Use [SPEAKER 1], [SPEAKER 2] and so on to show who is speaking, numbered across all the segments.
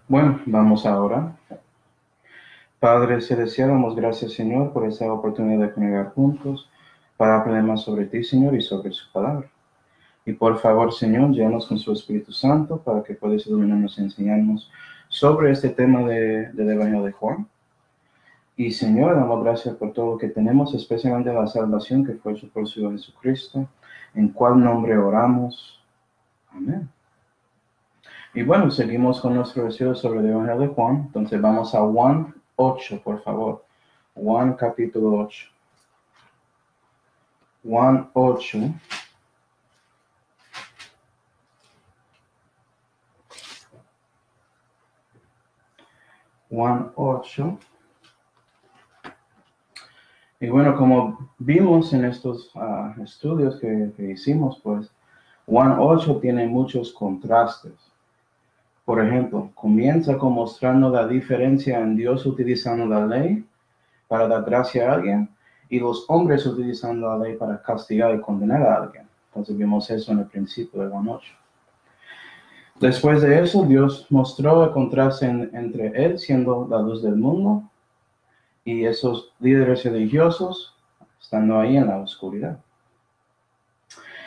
[SPEAKER 1] Bueno, vamos ahora. Padre Celestial, damos gracias, Señor, por esta oportunidad de congregar juntos para aprender más sobre ti, Señor, y sobre su palabra. Y por favor, Señor, llénanos con su Espíritu Santo para que puedas iluminarnos y enseñarnos sobre este tema del Evangelio de Juan. Y Señor, damos gracias por todo lo que tenemos, especialmente la salvación que fue por su Hijo Jesucristo, en cuál nombre oramos. Amén. Y bueno, seguimos con nuestro estudio sobre el Evangelio de Juan. Entonces vamos a Juan 8, por favor. Juan capítulo 8. Juan 8. Juan 8. Y bueno, como vimos en estos estudios que hicimos, pues Juan 8 tiene muchos contrastes. Por ejemplo, comienza con mostrando la diferencia en Dios utilizando la ley para dar gracia a alguien y los hombres utilizando la ley para castigar y condenar a alguien. Entonces vimos eso en el principio de Juan 8. Después de eso, Dios mostró el contraste entre Él siendo la luz del mundo y esos líderes religiosos estando ahí en la oscuridad.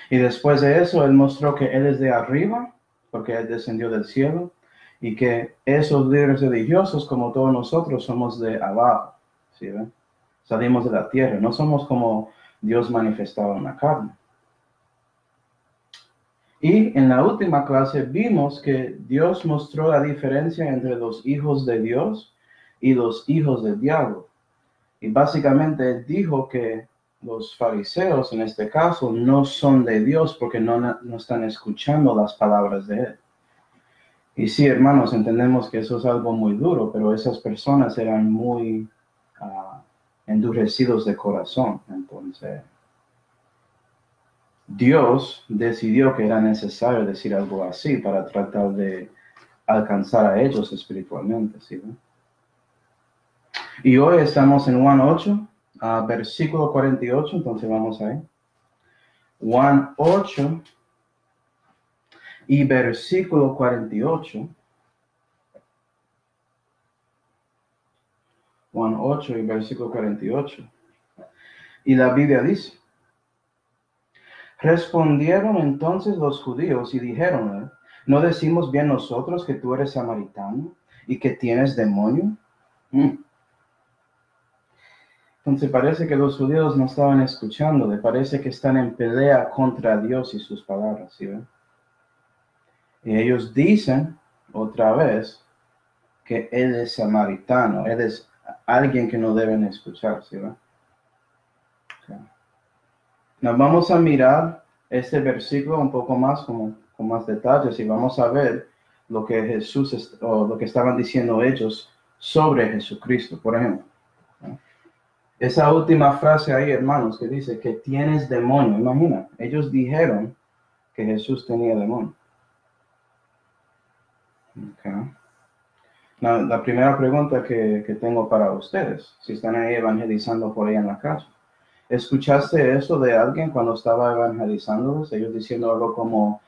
[SPEAKER 1] Y después de eso, Él mostró que Él es de arriba, porque Él descendió del cielo, y que esos líderes religiosos, como todos nosotros, somos de abajo, ¿sí ven? Salimos de la tierra, no somos como Dios manifestado en la carne. Y en la última clase vimos que Dios mostró la diferencia entre los hijos de Dios y los hijos del diablo. Y básicamente dijo que los fariseos, en este caso, no son de Dios porque no están escuchando las palabras de Él. Y sí, hermanos, entendemos que eso es algo muy duro, pero esas personas eran muy endurecidos de corazón. Entonces, Dios decidió que era necesario decir algo así para tratar de alcanzar a ellos espiritualmente, ¿sí? Y hoy estamos en Juan 8, versículo 48, entonces vamos ahí. Juan 8 y versículo 48. Juan 8 y versículo 48. Y la Biblia dice: respondieron entonces los judíos y dijeron: ¿no decimos bien nosotros que tú eres samaritano y que tienes demonio? Entonces parece que los judíos no estaban escuchando, le parece que están en pelea contra Dios y sus palabras, ¿sí ven? Y ellos dicen otra vez que Él es samaritano, Él es alguien que no deben escuchar, ¿sí ven? Okay. Nos vamos a mirar este versículo un poco más, con más detalles, y vamos a ver lo que Jesús, o lo que estaban diciendo ellos sobre Jesucristo, por ejemplo. Esa última frase ahí, hermanos, que dice que tienes demonio. Imagina, ellos dijeron que Jesús tenía demonio. Okay. La primera pregunta que tengo para ustedes, si están ahí evangelizando por ahí en la casa, ¿escuchaste eso de alguien cuando estaba evangelizándolos? Ellos diciendo algo como: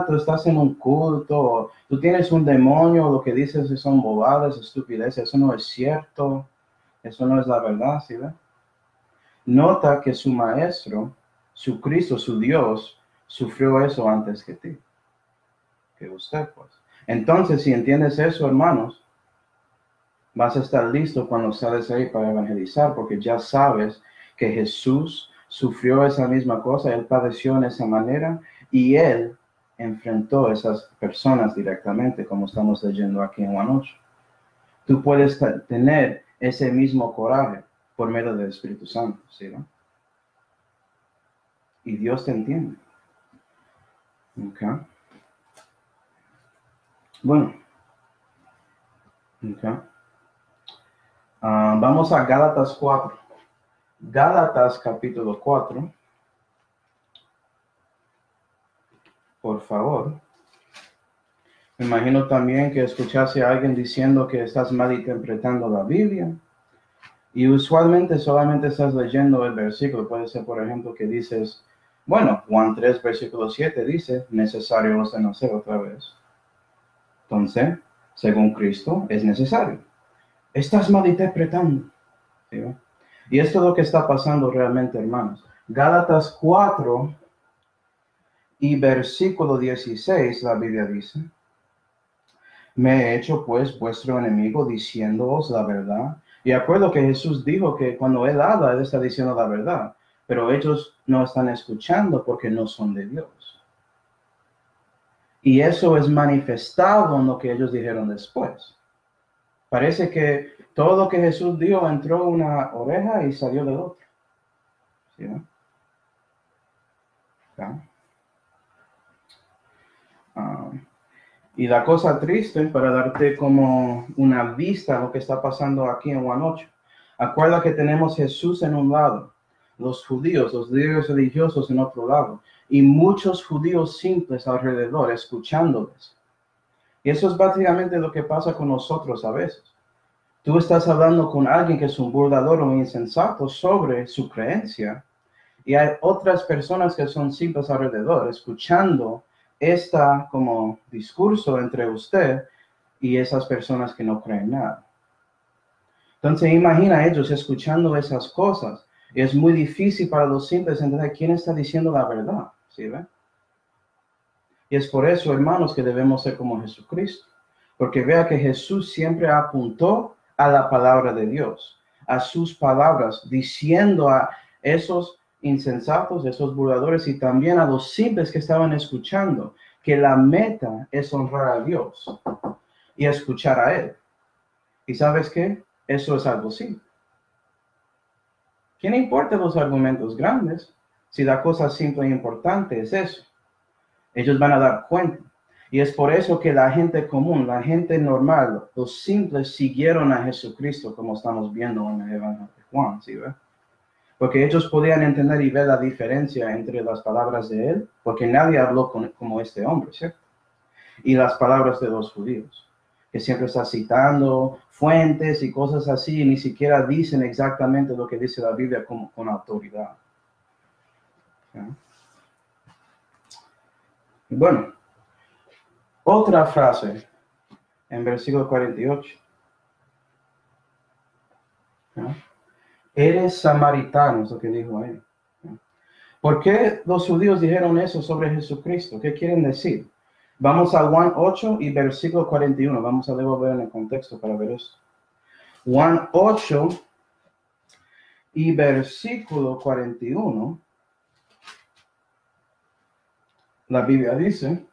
[SPEAKER 1] tú estás en un culto, tú tienes un demonio, lo que dices son bobadas, estupideces, eso no es cierto, eso no es la verdad, ¿sí ve? Nota que su maestro, su Cristo, su Dios, sufrió eso antes que ti, que usted, pues. Entonces, si entiendes eso, hermanos, vas a estar listo cuando sales ahí para evangelizar, porque ya sabes que Jesús sufrió esa misma cosa, Él padeció en esa manera y Él enfrentó a esas personas directamente, como estamos leyendo aquí en Juan 8. Tú puedes tener ese mismo coraje por medio del Espíritu Santo, ¿sí, no? Y Dios te entiende. Okay. Bueno. Okay. Vamos a Gálatas 4. Gálatas capítulo 4. Por favor. Me imagino también que escuchaste a alguien diciendo que estás malinterpretando la Biblia. Y usualmente solamente estás leyendo el versículo. Puede ser, por ejemplo, que dices, bueno, Juan 3, versículo 7 dice, necesario es nacer otra vez. Entonces, según Cristo, es necesario. Estás malinterpretando. ¿Sí? Y esto es lo que está pasando realmente, hermanos. Gálatas 4 y versículo 16, la Biblia dice: me he hecho pues vuestro enemigo diciéndoos la verdad. Y acuerdo que Jesús dijo que cuando Él habla, Él está diciendo la verdad, pero ellos no están escuchando porque no son de Dios. Y eso es manifestado en lo que ellos dijeron después. Parece que todo lo que Jesús dijo entró una oreja y salió de otra. ¿Sí, no? ¿Sí? Y la cosa triste, para darte como una vista a lo que está pasando aquí en Juan 8. Acuerda que tenemos Jesús en un lado, los judíos, los líderes religiosos en otro lado, y muchos judíos simples alrededor, escuchándoles. Y eso es básicamente lo que pasa con nosotros a veces. Tú estás hablando con alguien que es un burlador o un insensato sobre su creencia, y hay otras personas que son simples alrededor, escuchando como discurso entre usted y esas personas que no creen nada. Entonces imagina ellos escuchando esas cosas. Y es muy difícil para los simples entender quién está diciendo la verdad. ¿Sí ven? Y es por eso, hermanos, que debemos ser como Jesucristo. Porque vea que Jesús siempre apuntó a la palabra de Dios, a sus palabras, diciendo a esos insensatos, esos burladores y también a los simples que estaban escuchando, que la meta es honrar a Dios y escuchar a Él. ¿Y sabes qué? Eso es algo simple. ¿Quién importa los argumentos grandes si la cosa simple e importante es eso? Ellos van a dar cuenta. Y es por eso que la gente común, la gente normal, los simples siguieron a Jesucristo, como estamos viendo en el Evangelio de Juan, ¿sí ve? Porque ellos podían entender y ver la diferencia entre las palabras de Él, porque nadie habló como este hombre, ¿cierto? Y las palabras de los judíos, que siempre está citando fuentes y cosas así, y ni siquiera dicen exactamente lo que dice la Biblia con autoridad. ¿Sí? Bueno, otra frase en versículo 48. ¿No? Eres samaritano, es lo que dijo ahí. ¿No? ¿Por qué los judíos dijeron eso sobre Jesucristo? ¿Qué quieren decir? Vamos a Juan 8 y versículo 41. Vamos a devolver en el contexto para ver esto. Juan 8 y versículo 41. La Biblia dice: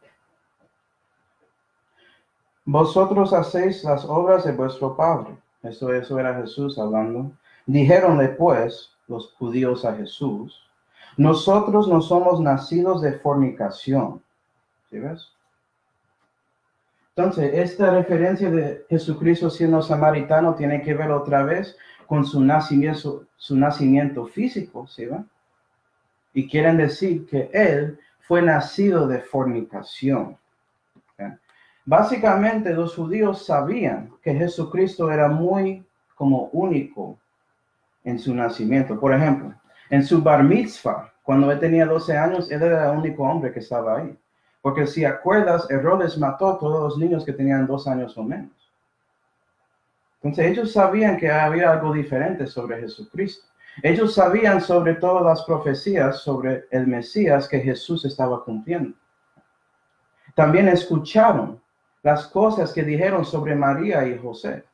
[SPEAKER 1] vosotros hacéis las obras de vuestro padre. Eso era Jesús hablando. Dijeronle pues los judíos a Jesús: nosotros no somos nacidos de fornicación. ¿Sí ves? Entonces, esta referencia de Jesucristo siendo samaritano tiene que ver otra vez con su nacimiento físico, ¿sí ves? Y quieren decir que él fue nacido de fornicación. ¿Okay? Básicamente, los judíos sabían que Jesucristo era muy como único en su nacimiento. Por ejemplo, en su bar mitzvah, cuando él tenía 12 años, él era el único hombre que estaba ahí. Porque si acuerdas, Herodes mató a todos los niños que tenían 2 años o menos. Entonces ellos sabían que había algo diferente sobre Jesucristo. Ellos sabían sobre todas las profecías sobre el Mesías que Jesús estaba cumpliendo. También escucharon las cosas que dijeron sobre María y José.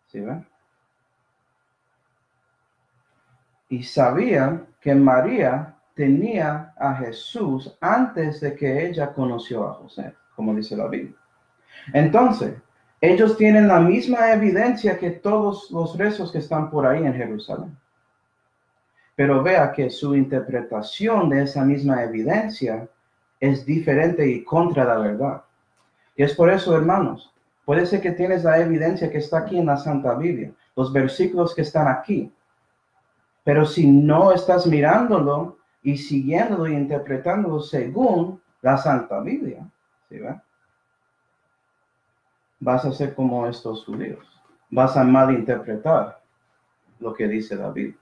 [SPEAKER 1] ¿Sí ven? Y sabían que María tenía a Jesús antes de que ella conoció a José, como dice la Biblia. Entonces, ellos tienen la misma evidencia que todos los restos que están por ahí en Jerusalén. Pero vea que su interpretación de esa misma evidencia es diferente y contra la verdad. Y es por eso, hermanos, puede ser que tienes la evidencia que está aquí en la Santa Biblia, los versículos que están aquí. Pero si no estás mirándolo y siguiéndolo y interpretándolo según la Santa Biblia, ¿sí ve? Vas a ser como estos judíos. Vas a malinterpretar lo que dice la Biblia.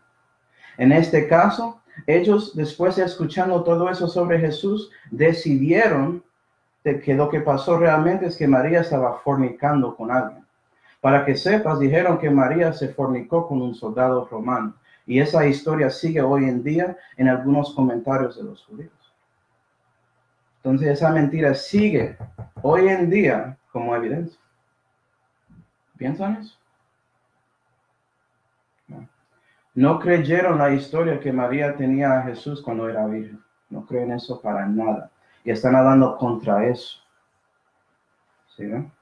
[SPEAKER 1] En este caso, ellos, después de escuchando todo eso sobre Jesús, decidieron de que lo que pasó realmente es que María estaba fornicando con alguien. Para que sepas, dijeron que María se fornicó con un soldado romano. Y esa historia sigue hoy en día en algunos comentarios de los judíos. Entonces esa mentira sigue hoy en día como evidencia. ¿Piensan eso? No creyeron la historia que María tenía a Jesús cuando era virgen. No creen eso para nada. Y están hablando contra eso. ¿Sí, ven?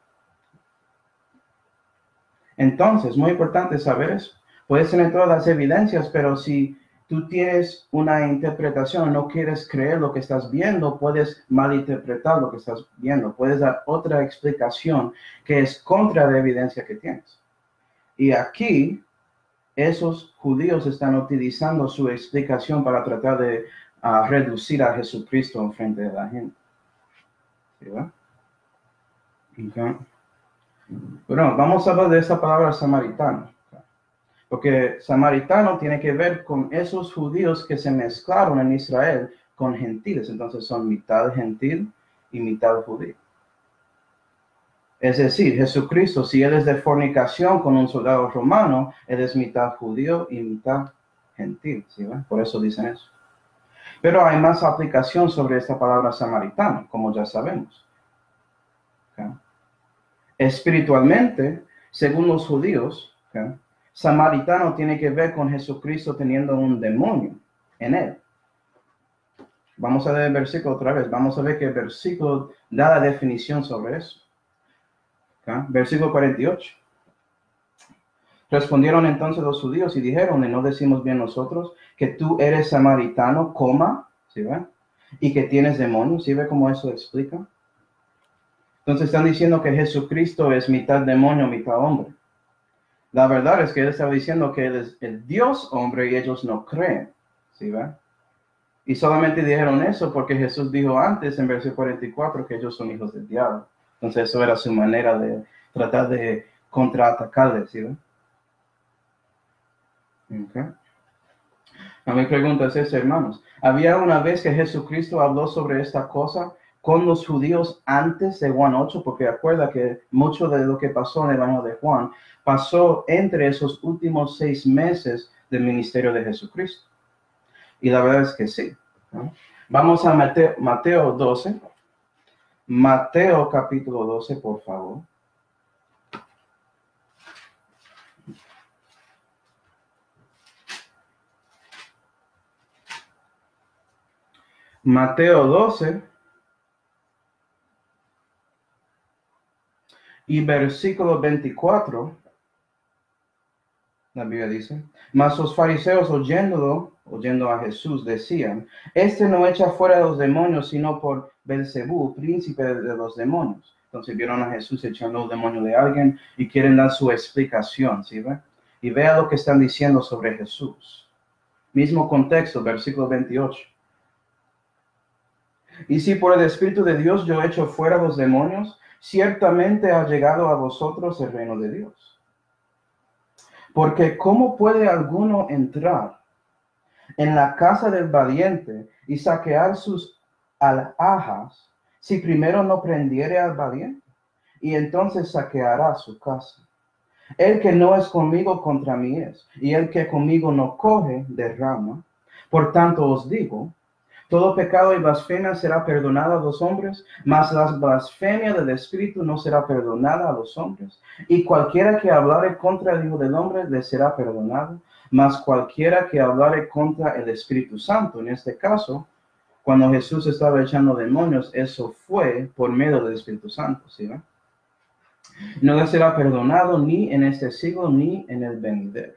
[SPEAKER 1] Entonces, muy importante saber eso. Puedes tener todas las evidencias, pero si tú tienes una interpretación, no quieres creer lo que estás viendo, puedes malinterpretar lo que estás viendo. Puedes dar otra explicación que es contra la evidencia que tienes. Y aquí, esos judíos están utilizando su explicación para tratar de reducir a Jesucristo en frente de la gente. ¿Sí, va? Okay. Bueno, vamos a hablar de esa palabra samaritano. Porque samaritano tiene que ver con esos judíos que se mezclaron en Israel con gentiles. Entonces son mitad gentil y mitad judío. Es decir, Jesucristo, si él es de fornicación con un soldado romano, él es mitad judío y mitad gentil. ¿Sí, ven? Por eso dicen eso. Pero hay más aplicación sobre esta palabra samaritano, como ya sabemos. ¿Okay? Espiritualmente, según los judíos, ¿okay? Samaritano tiene que ver con Jesucristo teniendo un demonio en él. Vamos a ver el versículo otra vez. Vamos a ver que el versículo da la definición sobre eso. ¿Okay? Versículo 48. Respondieron entonces los judíos y dijeron, ¿y no decimos bien nosotros que tú eres samaritano, ¿sí ve? Y que tienes demonios? ¿Sí ve cómo eso explica? Entonces están diciendo que Jesucristo es mitad demonio, mitad hombre. La verdad es que él estaba diciendo que él es el Dios hombre y ellos no creen. ¿Sí ve? Y solamente dijeron eso porque Jesús dijo antes en versículo 44 que ellos son hijos del diablo. Entonces eso era su manera de tratar de contraatacarles. ¿Sí ve? Okay. A mi pregunta es esta, hermanos. ¿Había una vez que Jesucristo habló sobre esta cosa con los judíos antes de Juan 8? Porque acuerda que mucho de lo que pasó en el Evangelio de Juan pasó entre esos últimos 6 meses del ministerio de Jesucristo. Y la verdad es que sí, ¿no? Vamos a Mateo 12. Mateo capítulo 12, por favor. Mateo 12 y versículo 24, la Biblia dice, mas los fariseos oyendo a Jesús decían, este no echa fuera los demonios, sino por Belcebú, príncipe de los demonios. Entonces vieron a Jesús echando los demonios de alguien y quieren dar su explicación, ¿sí ve? Y vea lo que están diciendo sobre Jesús. Mismo contexto, versículo 28. Y si por el Espíritu de Dios yo echo fuera los demonios, ciertamente ha llegado a vosotros el reino de Dios. Porque ¿cómo puede alguno entrar en la casa del valiente y saquear sus alhajas si primero no prendiere al valiente? Y entonces saqueará su casa. El que no es conmigo contra mí es, y el que conmigo no coge, derrama. Por tanto os digo, todo pecado y blasfemia será perdonado a los hombres, mas la blasfemia del Espíritu no será perdonada a los hombres. Y cualquiera que hablare contra el Hijo del Hombre le será perdonado, mas cualquiera que hablare contra el Espíritu Santo, en este caso, cuando Jesús estaba echando demonios, eso fue por medio del Espíritu Santo, ¿sí? No le será perdonado ni en este siglo ni en el venidero.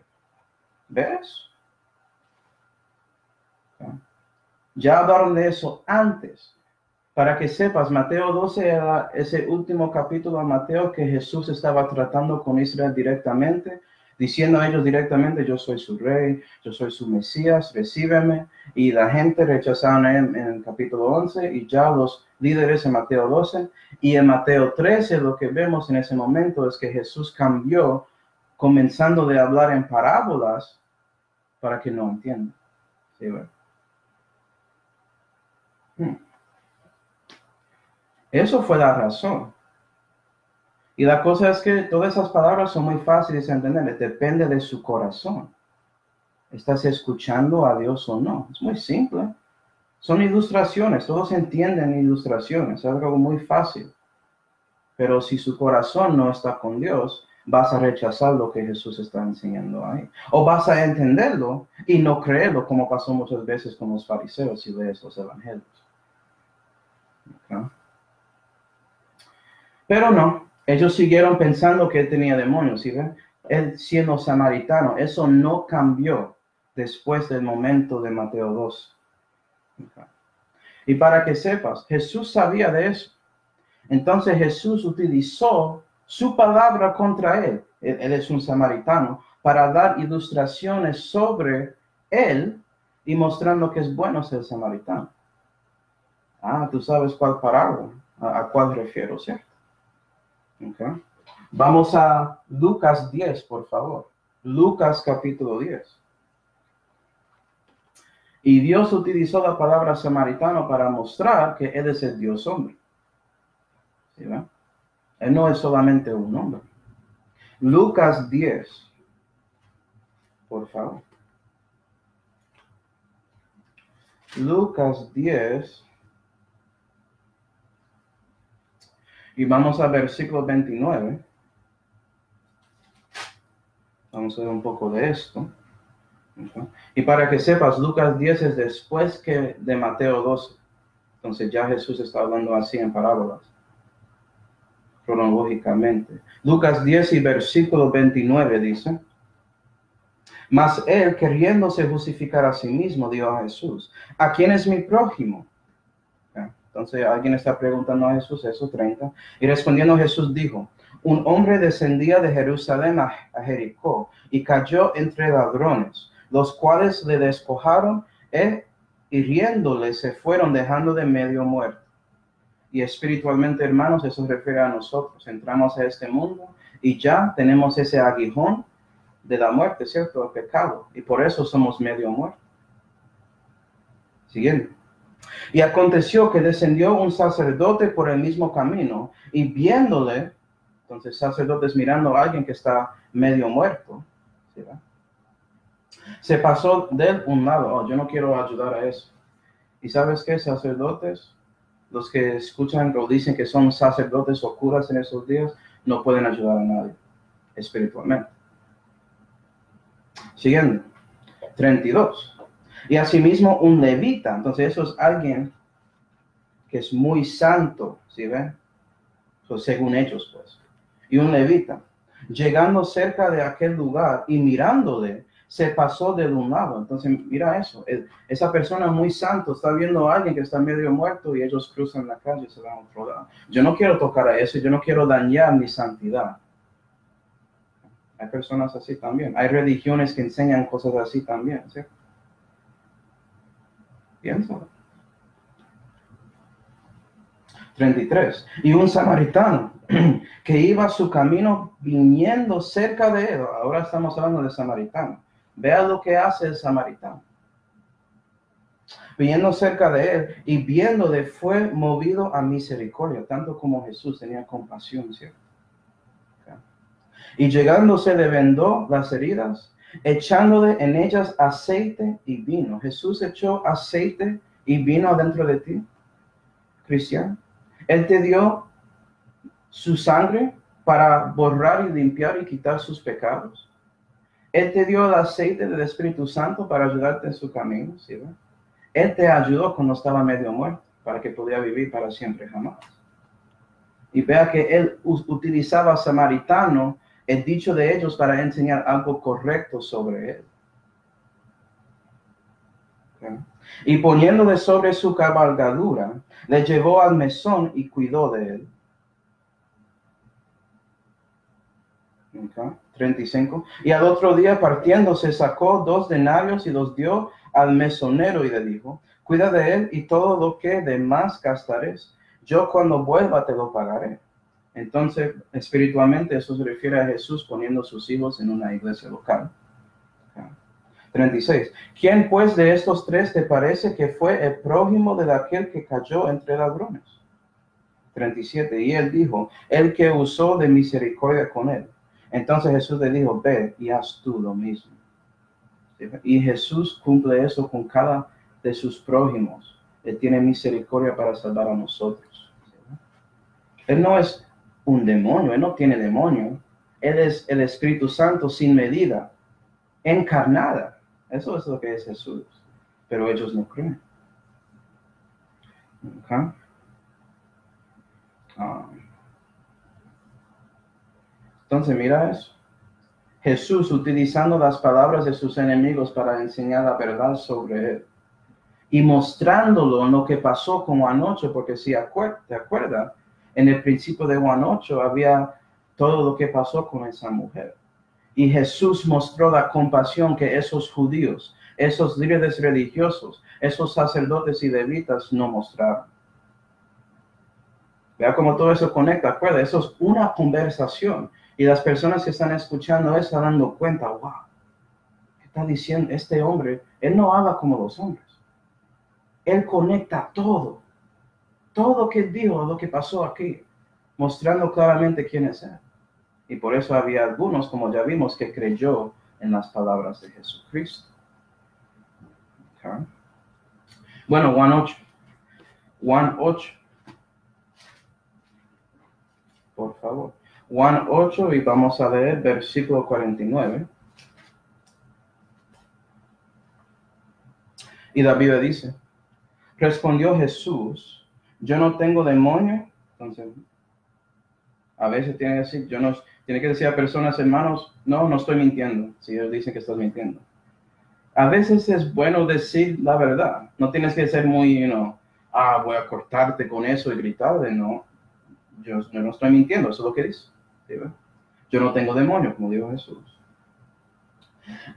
[SPEAKER 1] ¿Ves? ¿Okay? Ya hablaron de eso antes. Para que sepas, Mateo 12 era ese último capítulo de Mateo que Jesús estaba tratando con Israel directamente, diciendo a ellos directamente, yo soy su rey, yo soy su Mesías, recíbeme. Y la gente rechazaron en el capítulo 11 y ya los líderes en Mateo 12. Y en Mateo 13 lo que vemos en ese momento es que Jesús cambió, comenzando de hablar en parábolas para que no entiendan. ¿Sí? Eso fue la razón. Y la cosa es que todas esas palabras son muy fáciles de entender. Depende de su corazón. ¿Estás escuchando a Dios o no? Es muy simple. Son ilustraciones. Todos entienden ilustraciones. Es algo muy fácil. Pero si su corazón no está con Dios, vas a rechazar lo que Jesús está enseñando ahí. O vas a entenderlo y no creerlo, como pasó muchas veces con los fariseos si lees los evangelios. ¿Okay? Pero no, ellos siguieron pensando que él tenía demonios, ¿sí ven? Él siendo samaritano, eso no cambió después del momento de Mateo 2. Okay. Y para que sepas, Jesús sabía de eso. Entonces Jesús utilizó su palabra contra él. Él es un samaritano, para dar ilustraciones sobre él y mostrando que es bueno ser samaritano. Ah, tú sabes cuál parábola, a cuál refiero, ¿cierto? Okay. Vamos a Lucas 10, por favor. Lucas capítulo 10. Y Dios utilizó la palabra samaritano para mostrar que Él es el Dios hombre. ¿Sí, ven? Él no es solamente un hombre. Lucas 10, por favor. Lucas 10. Y vamos a versículo 29. Vamos a ver un poco de esto. Okay. Y para que sepas, Lucas 10 es después que de Mateo 12. Entonces ya Jesús está hablando así en parábolas, cronológicamente. Lucas 10 y versículo 29 dice: Mas él, queriéndose justificar a sí mismo, dijo a Jesús: ¿a quién es mi prójimo? Okay. Entonces alguien está preguntando a Jesús eso, 30. Y respondiendo Jesús dijo: un hombre descendía de Jerusalén a Jericó y cayó entre ladrones, los cuales le despojaron y riéndole se fueron, dejando de medio muerto. Y espiritualmente, hermanos, eso se refiere a nosotros. Entramos a este mundo y ya tenemos ese aguijón de la muerte, ¿cierto? El pecado. Y por eso somos medio muertos. Siguiente. Y aconteció que descendió un sacerdote por el mismo camino y viéndole, entonces sacerdotes mirando a alguien que está medio muerto, ¿sí? Se pasó de él un lado. Oh, yo no quiero ayudar a eso. ¿Y sabes qué, sacerdotes? Los que escuchan o dicen que son sacerdotes o curas en esos días no pueden ayudar a nadie espiritualmente. Siguiendo, 32. Y asimismo un levita. Entonces eso es alguien que es muy santo, ¿sí ven? Pues según ellos, pues. Y un levita, llegando cerca de aquel lugar y mirándole, se pasó del un lado. Entonces, mira eso. Esa persona muy santo está viendo a alguien que está medio muerto y ellos cruzan la calle y se van a otro lado. Yo no quiero tocar a eso. Yo no quiero dañar mi santidad. Hay personas así también. Hay religiones que enseñan cosas así también, ¿sí? Piénsalo. 33. Y un samaritano que iba a su camino viniendo cerca de él. Ahora estamos hablando de samaritano. Vea lo que hace el samaritano. Viniendo cerca de él y viéndole fue movido a misericordia, tanto como Jesús tenía compasión, ¿cierto? Okay. Y llegándose le vendó las heridas, echándole en ellas aceite y vino. Jesús echó aceite y vino adentro de ti, cristiano. Él te dio su sangre para borrar y limpiar y quitar sus pecados. Él te dio el aceite del Espíritu Santo para ayudarte en su camino, ¿sí? Él te ayudó cuando estaba medio muerto, para que pudiera vivir para siempre jamás. Y vea que él utilizaba samaritano, el dicho de ellos, para enseñar algo correcto sobre él. Okay. Y poniéndole sobre su cabalgadura, le llevó al mesón y cuidó de él. Okay. 35. Y al otro día partiéndose sacó 2 denarios y los dio al mesonero y le dijo: cuida de él y todo lo que de más gastares, yo cuando vuelva te lo pagaré. Entonces, espiritualmente, eso se refiere a Jesús poniendo sus hijos en una iglesia local. Okay. 36. ¿Quién pues de estos 3 te parece que fue el prójimo de aquel que cayó entre ladrones? 37. Y él dijo, el que usó de misericordia con él. Entonces Jesús le dijo, ve y haz tú lo mismo. Y Jesús cumple eso con cada de sus prójimos. Él tiene misericordia para salvar a nosotros. Él no es un demonio, él no tiene demonio. Él es el Espíritu Santo sin medida, encarnada. Eso es lo que es Jesús. Pero ellos no creen. Okay. Entonces, mira eso. Jesús utilizando las palabras de sus enemigos para enseñar la verdad sobre él. Y mostrándolo en lo que pasó con Juan 8, porque si te acuerdas, en el principio de Juan 8 había todo lo que pasó con esa mujer. Y Jesús mostró la compasión que esos judíos, esos líderes religiosos, esos sacerdotes y levitas no mostraron. Vea cómo todo eso conecta, acuerda, eso es una conversación. Y las personas que están escuchando están dando cuenta, wow, ¿qué está diciendo este hombre? Él no habla como los hombres. Él conecta todo que él dijo, lo que pasó aquí, mostrando claramente quién es él. Y por eso había algunos, como ya vimos, que creyó en las palabras de Jesucristo. Okay. Bueno, Juan 8. Juan 8. Por favor. Juan 8 y vamos a leer versículo 49. Y la Biblia dice, respondió Jesús, yo no tengo demonio. Entonces, a veces tiene que decir a personas, hermanos, no estoy mintiendo, si ellos dicen que estás mintiendo. A veces es bueno decir la verdad. No tienes que ser muy, voy a cortarte con eso y gritarle, no. Yo no estoy mintiendo, eso es lo que dice. ¿Sí? Yo no tengo demonio, como dijo Jesús.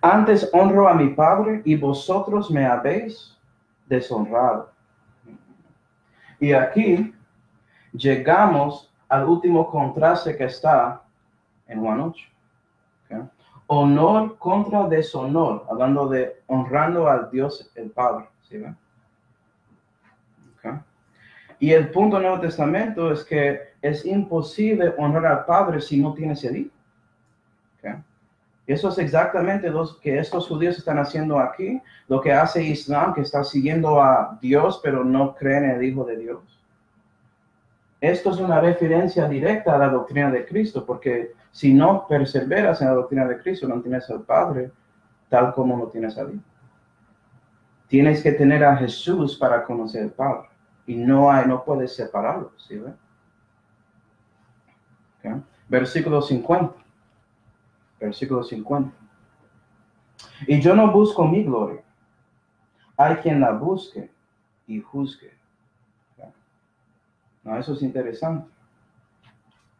[SPEAKER 1] Antes honro a mi Padre y vosotros me habéis deshonrado. Y aquí llegamos al último contraste que está en Juan 8. ¿Okay? Honor contra deshonor, hablando de honrando al Dios el Padre. ¿Sí ven? Okay. Y el punto del Nuevo Testamento es que es imposible honrar al Padre si no tienes el Hijo. Okay. Eso es exactamente lo que estos judíos están haciendo aquí, lo que hace Islam, que está siguiendo a Dios, pero no creen en el Hijo de Dios. Esto es una referencia directa a la doctrina de Cristo, porque si no perseveras en la doctrina de Cristo, no tienes al Padre, tal como no tienes al Hijo. Tienes que tener a Jesús para conocer al Padre, y no puedes separarlo, ¿sí ve? Okay. Versículo 50. Versículo 50. Y yo no busco mi gloria. Hay quien la busque y juzgue. Okay. No, eso es interesante.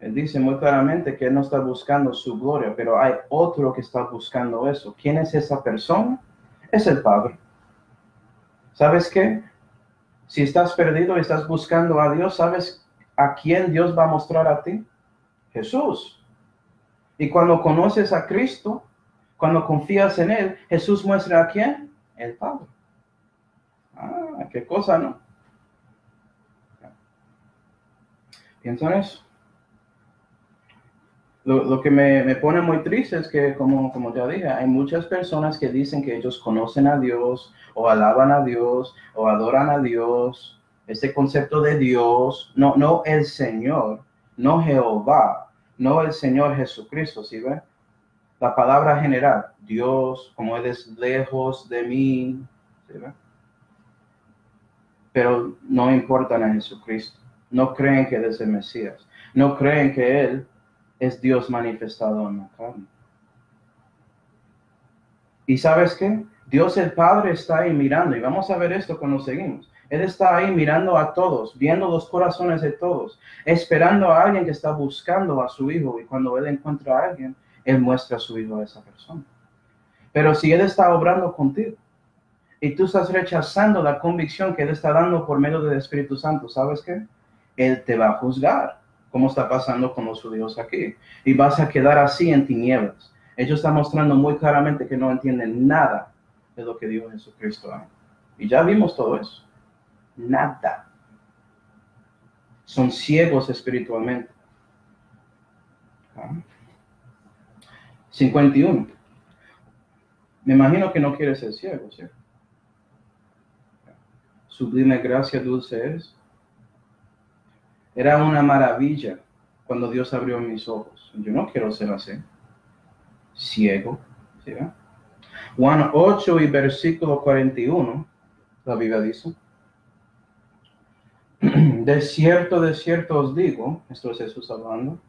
[SPEAKER 1] Él dice muy claramente que él no está buscando su gloria, pero hay otro que está buscando eso. ¿Quién es esa persona? Es el Padre. ¿Sabes qué? Si estás perdido y estás buscando a Dios, ¿sabes a quién Dios va a mostrar a ti? Jesús. Y cuando conoces a Cristo, cuando confías en Él, Jesús muestra a quién? El Padre. Qué cosa, ¿no? Piensa en eso. Lo que me pone muy triste es que, como ya dije, hay muchas personas que dicen que ellos conocen a Dios, o alaban a Dios, o adoran a Dios. Este concepto de Dios, no el Señor, no Jehová, no el Señor Jesucristo, ¿sí ven? La palabra general, Dios, como Él es lejos de mí, ¿sí ven? Pero no importan a Jesucristo. No creen que Él es el Mesías. No creen que Él es Dios manifestado en la carne. ¿Y sabes qué? Dios el Padre está ahí mirando, y vamos a ver esto cuando seguimos. Él está ahí mirando a todos, viendo los corazones de todos, esperando a alguien que está buscando a su hijo, y cuando Él encuentra a alguien, Él muestra a su hijo a esa persona. Pero si Él está obrando contigo, y tú estás rechazando la convicción que Él está dando por medio del Espíritu Santo, ¿sabes qué? Él te va a juzgar, como está pasando con los judíos aquí. Y vas a quedar así en tinieblas. Ellos están mostrando muy claramente que no entienden nada de lo que dijo Jesucristo. Y ya vimos todo eso. Nada. Son ciegos espiritualmente. 51. Me imagino que no quiere ser ciego, ¿cierto? Sublime gracia dulce es. Era una maravilla cuando Dios abrió mis ojos. Yo no quiero ser así. Ciego. ¿Sí? Juan 8 y versículo 41, la Biblia dice: de cierto os digo, esto es Jesús hablando.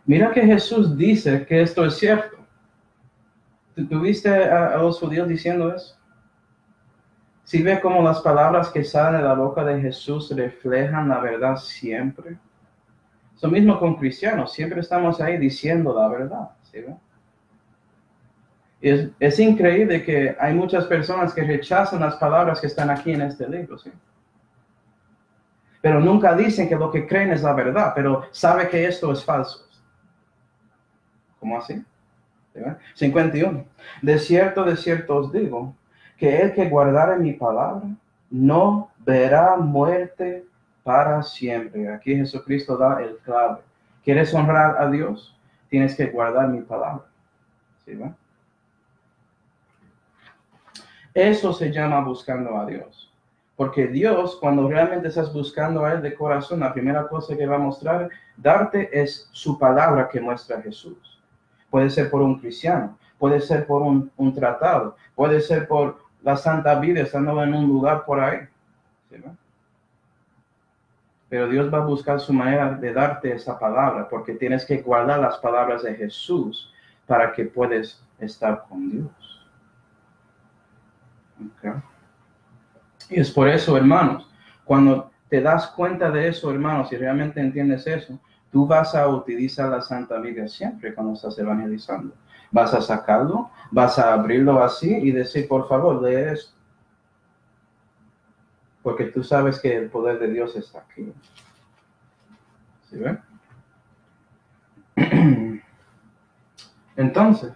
[SPEAKER 1] Mira que Jesús dice que esto es cierto. ¿Tuviste a los judíos diciendo eso? ¿Sí ve cómo las palabras que salen de la boca de Jesús reflejan la verdad siempre? Lo mismo con cristianos, siempre estamos ahí diciendo la verdad. ¿Sí ve? Es increíble que hay muchas personas que rechazan las palabras que están aquí en este libro, ¿sí? Pero nunca dicen que lo que creen es la verdad, pero sabe que esto es falso. ¿Cómo así? ¿Sí? 51. De cierto os digo, que el que guardare mi palabra no verá muerte para siempre. Aquí Jesucristo da el clave. ¿Quieres honrar a Dios? Tienes que guardar mi palabra. ¿Sí? Eso se llama buscando a Dios. Porque Dios, cuando realmente estás buscando a Él de corazón, la primera cosa que va a mostrar, darte es su palabra que muestra a Jesús. Puede ser por un cristiano, puede ser por un tratado, puede ser por la Santa Biblia estando en un lugar por ahí. ¿Sí? Pero Dios va a buscar su manera de darte esa palabra, porque tienes que guardar las palabras de Jesús para que puedas estar con Dios. Okay. Y es por eso, hermanos, cuando te das cuenta de eso, hermanos, y realmente entiendes eso, tú vas a utilizar la Santa Biblia siempre cuando estás evangelizando. Vas a sacarlo, vas a abrirlo así y decir, por favor, lee esto. Porque tú sabes que el poder de Dios está aquí. ¿Sí ven? Entonces,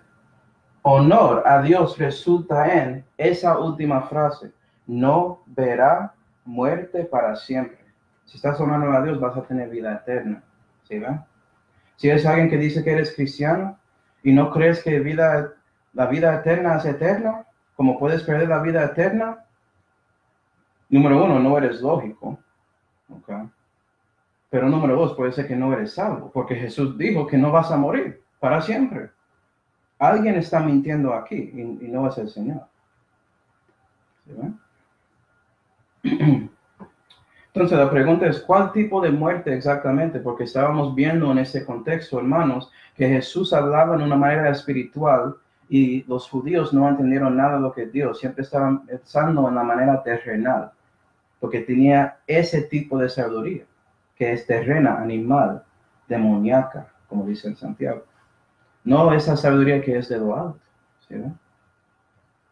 [SPEAKER 1] honor a Dios resulta en esa última frase: no verá muerte para siempre. Si estás honrando a Dios, vas a tener vida eterna. ¿Sí ven? Si eres alguien que dice que eres cristiano y no crees que la vida eterna es eterna, como puedes perder la vida eterna, número uno, no eres lógico. ¿Okay? Pero número dos, puede ser que no eres salvo, porque Jesús dijo que no vas a morir para siempre. Alguien está mintiendo aquí y no es el Señor. ¿Sí ven? Entonces la pregunta es, ¿cuál tipo de muerte exactamente? Porque estábamos viendo en ese contexto, hermanos, que Jesús hablaba en una manera espiritual y los judíos no entendieron nada de lo que Dios, siempre estaban pensando en la manera terrenal, porque tenía ese tipo de sabiduría, que es terrena, animal, demoníaca, como dice en Santiago. No esa sabiduría que es de lo alto. ¿Sí?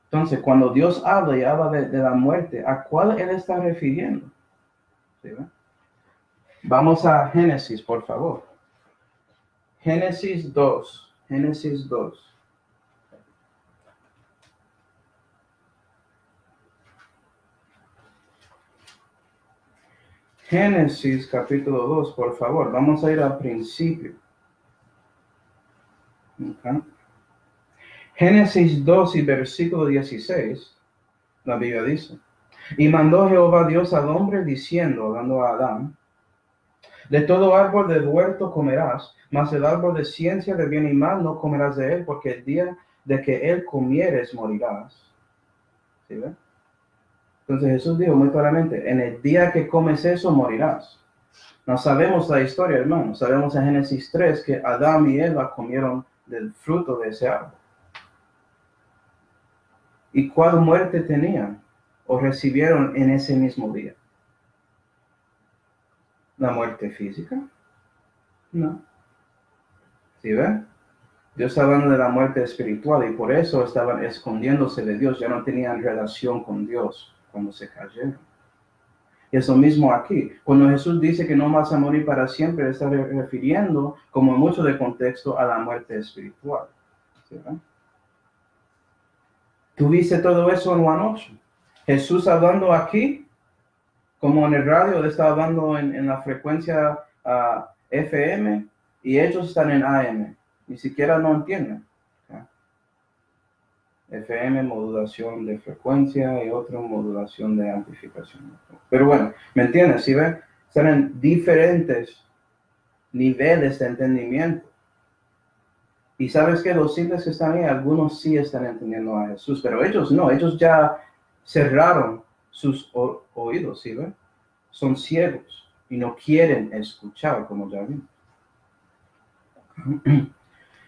[SPEAKER 1] Entonces, cuando Dios habla y habla de la muerte, ¿a cuál Él está refiriendo? ¿Sí? Vamos a Génesis, por favor. Génesis 2. Génesis 2. Génesis capítulo 2, por favor. Vamos a ir al principio. Okay. Génesis 2 y versículo 16, la Biblia dice: y mandó Jehová Dios al hombre diciendo, hablando a Adán: de todo árbol del huerto comerás, mas el árbol de ciencia de bien y mal no comerás de él, porque el día de que él comieres morirás. ¿Sí ven? Entonces Jesús dijo muy claramente, en el día que comes eso morirás. No sabemos la historia, hermano. Sabemos en Génesis 3 que Adán y Eva comieron del fruto de ese árbol. ¿Y cuál muerte tenían o recibieron en ese mismo día? ¿La muerte física? No. ¿Sí ven? Dios está hablando de la muerte espiritual y por eso estaban escondiéndose de Dios. Ya no tenían relación con Dios cuando se cayeron. Y es lo mismo aquí. Cuando Jesús dice que no vas a morir para siempre, está refiriendo, como mucho de contexto, a la muerte espiritual. ¿Sí ven? ¿Tú viste todo eso en Juan 8? Jesús hablando aquí Como en el radio, él está hablando en la frecuencia FM y ellos están en AM. Ni siquiera no entienden. FM, modulación de frecuencia y otra modulación de amplificación. Pero bueno, ¿me entiendes? ¿Sí ven? Están en diferentes niveles de entendimiento. Y sabes que los simples que están ahí, algunos sí están entendiendo a Jesús, pero ellos no, ellos ya cerraron sus oídos, ¿sí ven? Son ciegos y no quieren escuchar, como ya vimos.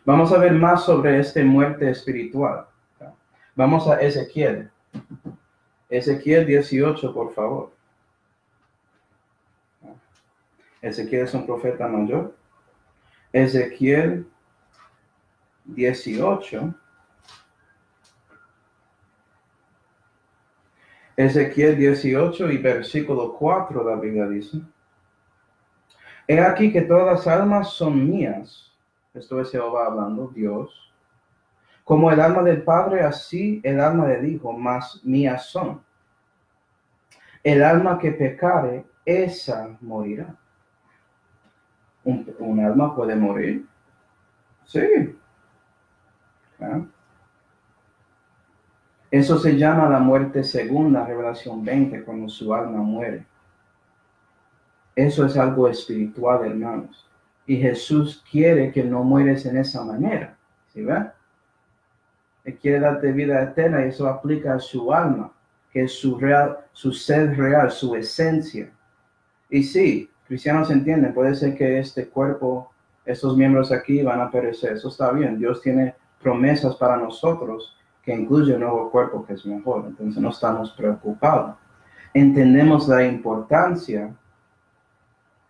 [SPEAKER 1] Vamos a ver más sobre esta muerte espiritual. Vamos a Ezequiel. Ezequiel 18, por favor. Ezequiel es un profeta mayor. Ezequiel 18. Ezequiel 18 y versículo 4, la Biblia dice: He aquí que todas las almas son mías. Esto es Jehová hablando, Dios. Como el alma del Padre, así el alma del Hijo, mas mías son. El alma que pecare, esa morirá. ¿Un alma puede morir? Sí. Eso se llama la muerte segunda, Revelación 20, cuando su alma muere. Eso es algo espiritual, hermanos. Y Jesús quiere que no mueres en esa manera. ¿Sí ven? Él quiere darte vida eterna y eso aplica a su alma, que es su ser real, su esencia. Y sí, cristianos entienden, puede ser que este cuerpo, estos miembros aquí van a perecer. Eso está bien. Dios tiene promesas para nosotros que incluye un nuevo cuerpo que es mejor. Entonces no estamos preocupados. Entendemos la importancia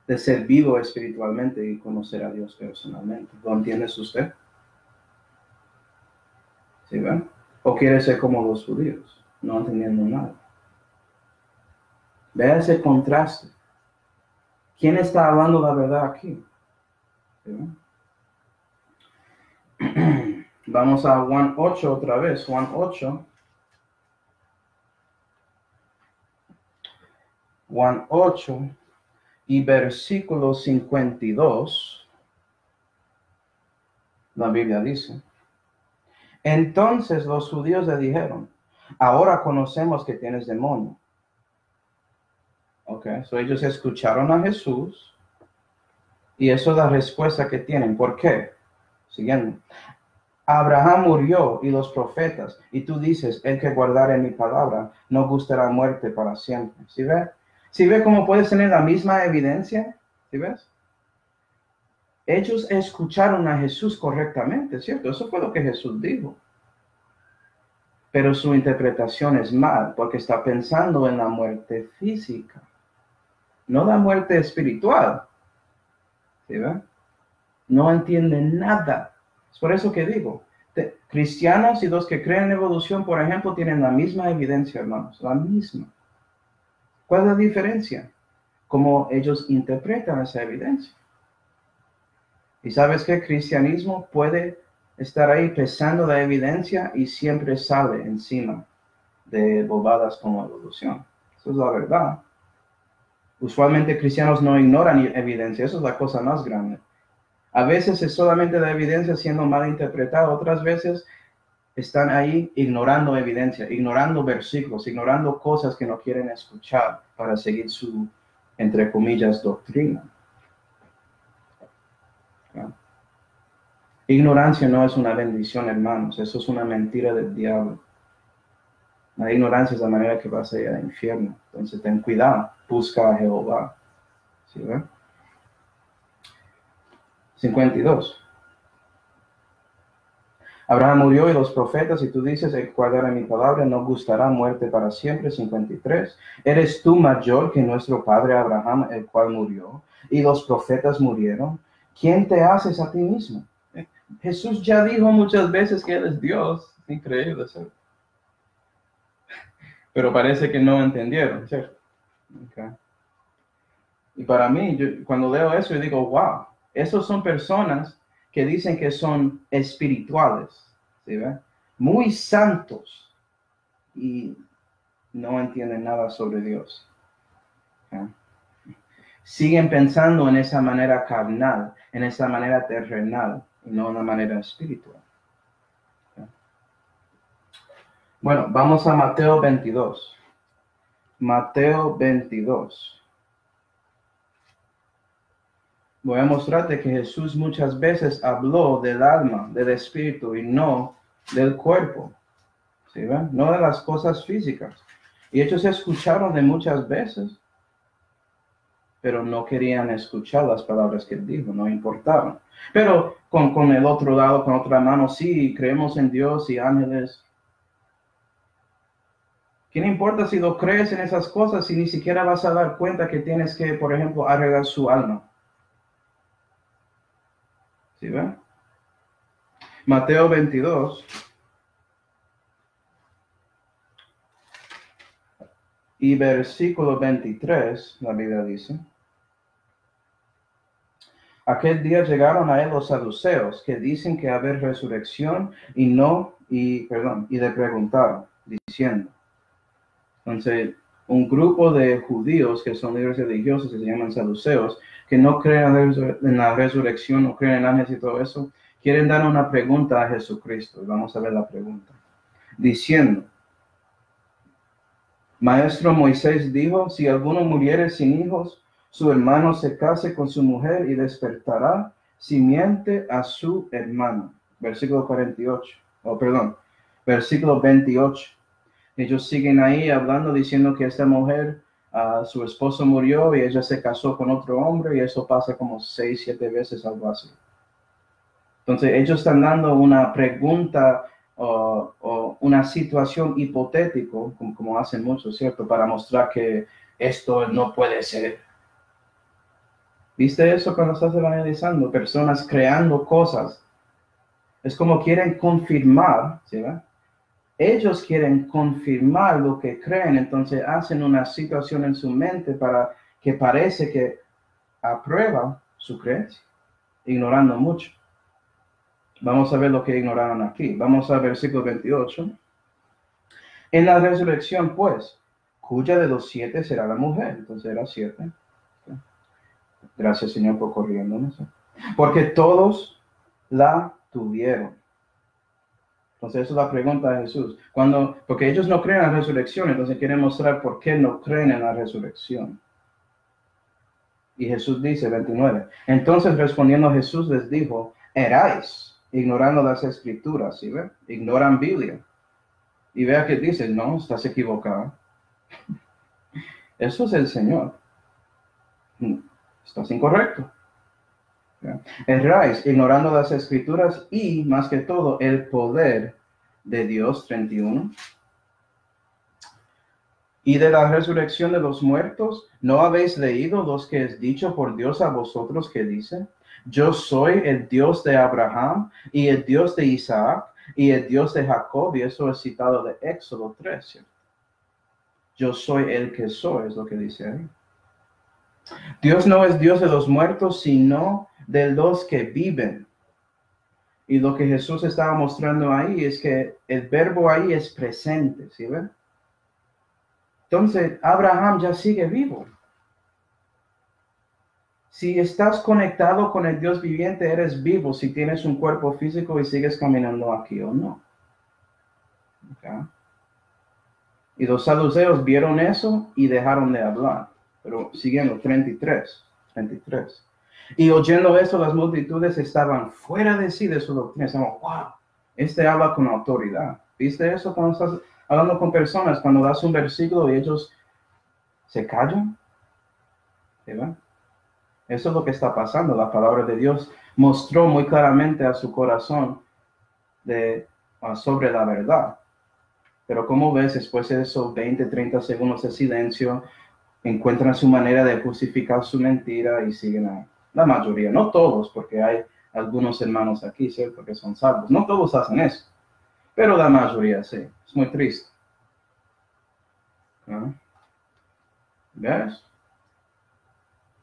[SPEAKER 1] de ser vivo espiritualmente y conocer a Dios personalmente. ¿Lo entiende usted? ¿Sí ven? ¿O quiere ser como los judíos, no entendiendo nada? Vea ese contraste. ¿Quién está hablando la verdad aquí? ¿Sí ven? Vamos a Juan 8 otra vez. Juan 8. Juan 8 y versículo 52. La Biblia dice: Entonces los judíos le dijeron: Ahora conocemos que tienes demonio. Ok, so ellos escucharon a Jesús y eso es la respuesta que tienen. ¿Por qué? Siguiendo. Abraham murió y los profetas, y tú dices: el que guardare mi palabra no gustará muerte para siempre. ¿Sí ve? ¿Sí ve cómo puedes tener la misma evidencia? ¿Sí ves? Ellos escucharon a Jesús correctamente, ¿cierto? Eso fue lo que Jesús dijo. Pero su interpretación es mal, porque está pensando en la muerte física, no la muerte espiritual. ¿Sí ve? No entienden nada. Es por eso que digo, cristianos y los que creen en evolución, por ejemplo, tienen la misma evidencia, hermanos, la misma. ¿Cuál es la diferencia? Cómo ellos interpretan esa evidencia. Y sabes que el cristianismo puede estar ahí pesando la evidencia y siempre sale encima de bobadas como evolución. Eso es la verdad. Usualmente cristianos no ignoran evidencia, eso es la cosa más grande. A veces es solamente la evidencia siendo mal interpretada, otras veces están ahí ignorando evidencia, ignorando versículos, ignorando cosas que no quieren escuchar para seguir su, entre comillas, doctrina. ¿No? Ignorancia no es una bendición, hermanos, eso es una mentira del diablo. La ignorancia es la manera que vas a ir al infierno. Entonces ten cuidado, busca a Jehová. ¿Sí ven? 52. Abraham murió y los profetas, y tú dices: el que guardare mi palabra no gustará muerte para siempre. 53. ¿Eres tú mayor que nuestro padre Abraham, el cual murió, y los profetas murieron? ¿Quién te haces a ti mismo? Jesús ya dijo muchas veces que Él es Dios. Increíble, ¿cierto? Pero parece que no entendieron, ¿cierto? Okay. Y para mí, cuando leo eso, yo digo: wow, esos son personas que dicen que son espirituales, ¿sí ve? Muy santos y no entienden nada sobre Dios. ¿ok? Siguen pensando en esa manera carnal, en esa manera terrenal, y no en una manera espiritual. ¿Ok? Bueno, vamos a Mateo 22. Mateo 22. Voy a mostrarte que Jesús muchas veces habló del alma, del espíritu y no del cuerpo. ¿Sí ven? No de las cosas físicas. Y ellos escucharon de muchas veces, pero no querían escuchar las palabras que él dijo, no importaban. Pero con el otro lado, con otra mano, sí, creemos en Dios y ángeles. ¿Qué no importa si lo crees en esas cosas si ni siquiera vas a dar cuenta que tienes que, por ejemplo, arreglar su alma? ¿Sí ven? Mateo 22. Y versículo 23, la Biblia dice: aquel día llegaron a él los saduceos, que dicen que haber resurrección, y le preguntaron, diciendo. Entonces, un grupo de judíos que son líderes religiosos, que se llaman saduceos, que no creen en la resurrección, no creen en ángeles y todo eso, quieren dar una pregunta a Jesucristo. Y vamos a ver la pregunta. Diciendo: Maestro, Moisés dijo, si alguno muriere sin hijos, su hermano se case con su mujer y despertará simiente a su hermano. Versículo 48, versículo 28. Ellos siguen ahí hablando, diciendo que esta mujer, su esposo murió y ella se casó con otro hombre, y eso pasa como 6, 7 veces, algo así. Entonces ellos están dando una pregunta o una situación hipotético, como hacen muchos, ¿cierto? Para mostrar que esto no puede ser. ¿Viste eso cuando estás evangelizando? Personas creando cosas. Es como quieren confirmar, ¿sí? Ellos quieren confirmar lo que creen, entonces hacen una situación en su mente para que parece que aprueba su creencia, ignorando mucho. Vamos a ver lo que ignoraron aquí. Vamos al versículo 28. En la resurrección, pues, cuya de los 7 será la mujer. Entonces era 7. Gracias, Señor, por corriéndonos. Porque todos la tuvieron. Entonces, esa es la pregunta de Jesús. Porque ellos no creen en la resurrección, entonces quieren mostrar por qué no creen en la resurrección. Y Jesús dice, 29. Entonces, respondiendo Jesús les dijo, eráis ignorando las escrituras, ¿sí ve? Ignoran Biblia. Y vea que dice, no, estás equivocado. Eso es el Señor. Estás incorrecto. Erráis ignorando las escrituras y, más que todo, el poder de Dios, 31. Y de la resurrección de los muertos, ¿no habéis leído los que es dicho por Dios a vosotros que dice? Yo soy el Dios de Abraham y el Dios de Isaac y el Dios de Jacob, y eso es citado de Éxodo 3, ¿cierto? Yo soy el que soy, es lo que dice ahí. Dios no es Dios de los muertos, sino de los que viven. Y lo que Jesús estaba mostrando ahí es que el verbo ahí es presente, ¿sí ven? Entonces, Abraham ya sigue vivo. Si estás conectado con el Dios viviente, eres vivo si tienes un cuerpo físico y sigues caminando aquí o no. ¿Okay? Y los saduceos vieron eso y dejaron de hablar. Pero siguiendo, 33. Y oyendo eso, las multitudes estaban fuera de sí de su doctrina. Estaban, wow, este habla con autoridad. ¿Viste eso cuando estás hablando con personas? Cuando das un versículo y ellos se callan. ¿Sí ven? Eso es lo que está pasando. La palabra de Dios mostró muy claramente a su corazón sobre la verdad. Pero como ves, después de esos 20, 30 segundos de silencio, encuentran su manera de justificar su mentira y siguen ahí. La mayoría, no todos, porque hay algunos hermanos aquí, ¿cierto?, que son salvos. No todos hacen eso, pero la mayoría sí. Es muy triste. ¿Ah? ¿Ves?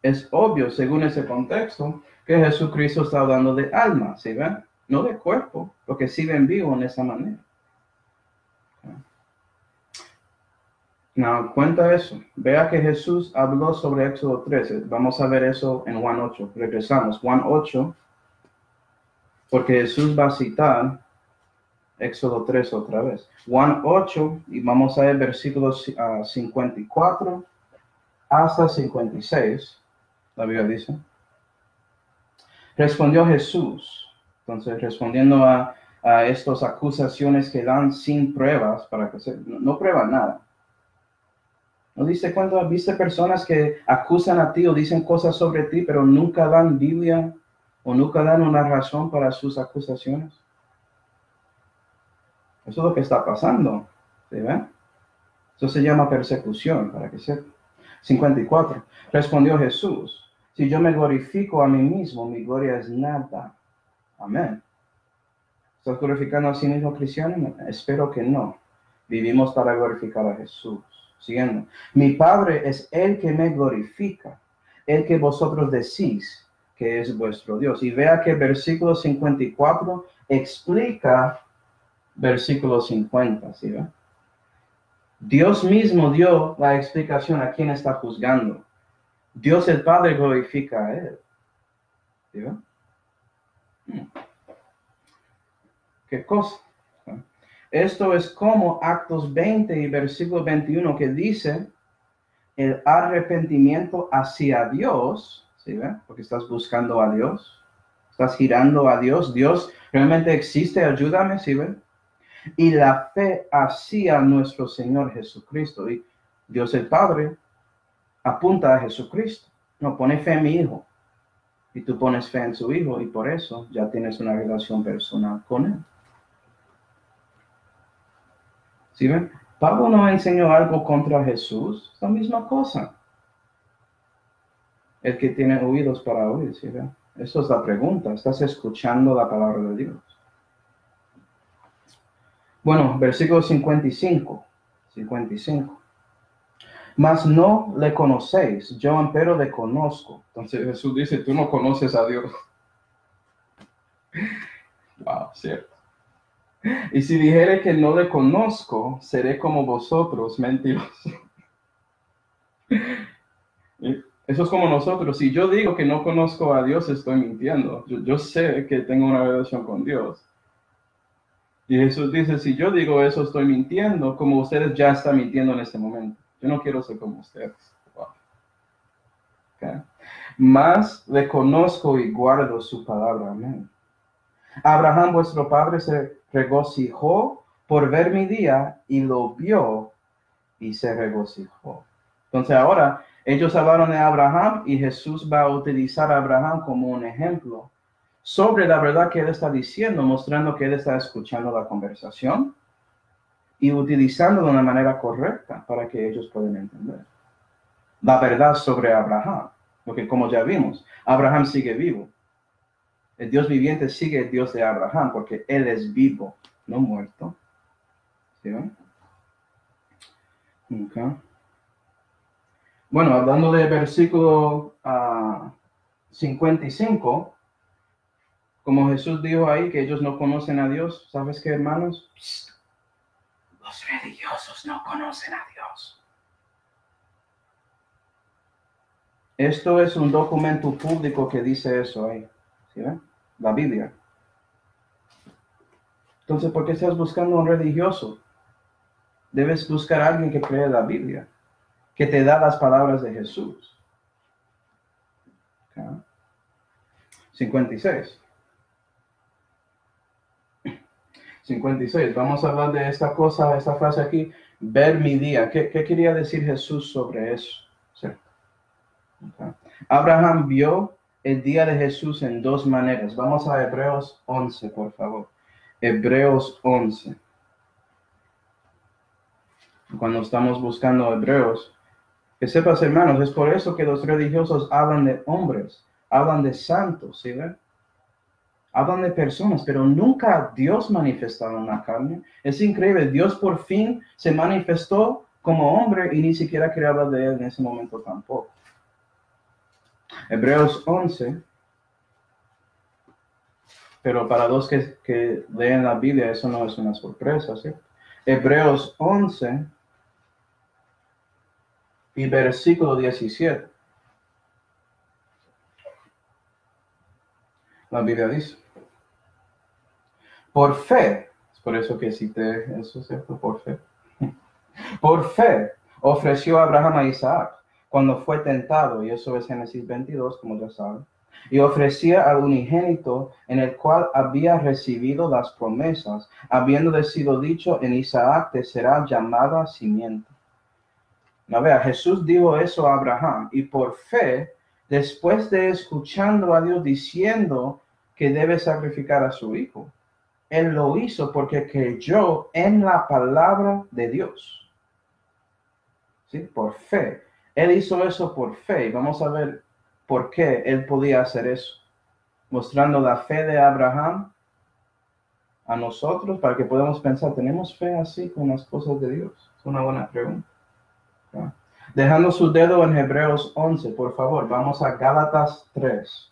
[SPEAKER 1] Es obvio, según ese contexto, que Jesucristo está hablando de alma, ¿sí ven? No de cuerpo, porque siguen vivos en esa manera. No, cuenta eso. Vea que Jesús habló sobre Éxodo 13. Vamos a ver eso en Juan 8. Regresamos. Juan 8, porque Jesús va a citar Éxodo 3 otra vez. Juan 8, y vamos a ver versículos 54 hasta 56. La Biblia dice. Respondió Jesús. Entonces, respondiendo a estas acusaciones que dan sin pruebas, para que no prueban nada. ¿No dice cuando viste personas que acusan a ti o dicen cosas sobre ti, pero nunca dan Biblia o nunca dan una razón para sus acusaciones? Eso es lo que está pasando. ¿Sí ven? Eso se llama persecución, para que sepa. 54. Respondió Jesús: si yo me glorifico a mí mismo, mi gloria es nada. Amén. ¿Estás glorificando a sí mismo, cristiano? Espero que no. Vivimos para glorificar a Jesús. Siguiendo. Mi Padre es el que me glorifica, el que vosotros decís que es vuestro Dios. Y vea que el versículo 54 explica versículo 50. ¿Sí ve? Dios mismo dio la explicación a quién está juzgando. Dios el Padre glorifica a Él. ¿Sí ve? ¿Qué cosa? Esto es como Actos 20 y versículo 21 que dice el arrepentimiento hacia Dios, ¿sí ve? Porque estás buscando a Dios, estás girando a Dios, Dios realmente existe, ayúdame, ¿sí ve? Y la fe hacia nuestro Señor Jesucristo. Y Dios el Padre apunta a Jesucristo, no pone fe en mi Hijo, y tú pones fe en su Hijo, y por eso ya tienes una relación personal con Él. ¿Sí ven? Pablo no enseñó algo contra Jesús, es la misma cosa. El que tiene oídos para oír, ¿sí ven? Eso es la pregunta. ¿Estás escuchando la palabra de Dios? Bueno, versículo 55. 55. Mas no le conocéis, yo empero le conozco. Entonces Jesús dice, tú no conoces a Dios. Wow, cierto. Y si dijere que no le conozco, seré como vosotros, mentirosos. Eso es como nosotros. Si yo digo que no conozco a Dios, estoy mintiendo. Yo sé que tengo una relación con Dios. Y Jesús dice, si yo digo eso, estoy mintiendo, como ustedes ya están mintiendo en este momento. Yo no quiero ser como ustedes. Wow. Okay. Mas le conozco y guardo su palabra. Amén. Abraham, vuestro padre, se regocijó por ver mi día y lo vio y se regocijó. Entonces ahora ellos hablaron de Abraham y Jesús va a utilizar a Abraham como un ejemplo sobre la verdad que él está diciendo, mostrando que él está escuchando la conversación y utilizando de una manera correcta para que ellos puedan entender la verdad sobre Abraham. Porque como ya vimos, Abraham sigue vivo. El Dios viviente sigue el Dios de Abraham porque él es vivo, no muerto. ¿Sí? Okay. Bueno, hablando del versículo 55, como Jesús dijo ahí que ellos no conocen a Dios, ¿sabes qué, hermanos? Psst. Los religiosos no conocen a Dios. Esto es un documento público que dice eso ahí. ¿Sí ven? La Biblia. Entonces, ¿por qué estás buscando a un religioso? Debes buscar a alguien que cree la Biblia, que te da las palabras de Jesús. ¿Okay? 56. 56. Vamos a hablar de esta cosa, esta frase aquí, ver mi día. ¿Qué quería decir Jesús sobre eso? ¿Sí? Okay. Abraham vio el día de Jesús en dos maneras. Vamos a Hebreos 11, por favor. Hebreos 11. Cuando estamos buscando Hebreos, que sepas, hermanos, es por eso que los religiosos hablan de hombres, hablan de santos, ¿sí ven? Hablan de personas, pero nunca Dios manifestado en la carne. Es increíble, Dios por fin se manifestó como hombre y ni siquiera quería hablar de él en ese momento tampoco. Hebreos 11, pero para los que leen la Biblia eso no es una sorpresa, ¿sí? Hebreos 11, y versículo 17. La Biblia dice, por fe, es por eso que cité eso, ¿cierto? Por fe. Por fe ofreció Abraham a Isaac cuando fue tentado, y eso es Génesis 22, como ya saben, y ofrecía al unigénito en el cual había recibido las promesas, habiendo sido dicho, en Isaac te será llamada simiente. No vea, Jesús dijo eso a Abraham, y por fe, después de escuchando a Dios diciendo que debe sacrificar a su hijo, él lo hizo porque creyó en la palabra de Dios. ¿Sí? Por fe. Él hizo eso por fe. Vamos a ver por qué él podía hacer eso. Mostrando la fe de Abraham a nosotros para que podamos pensar, ¿tenemos fe así con las cosas de Dios? Es una buena pregunta. ¿Sí? Dejando su dedo en Hebreos 11, por favor, vamos a Gálatas 3.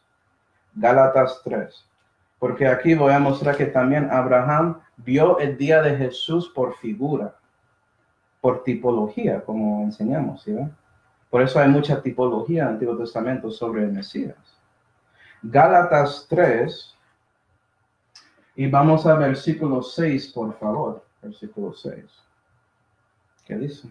[SPEAKER 1] Gálatas 3. Porque aquí voy a mostrar que también Abraham vio el día de Jesús por figura, por tipología, como enseñamos, ¿sí? Por eso hay mucha tipología en el Antiguo Testamento sobre el Mesías. Gálatas 3, y vamos a versículo 6, por favor. Versículo 6. ¿Qué dice?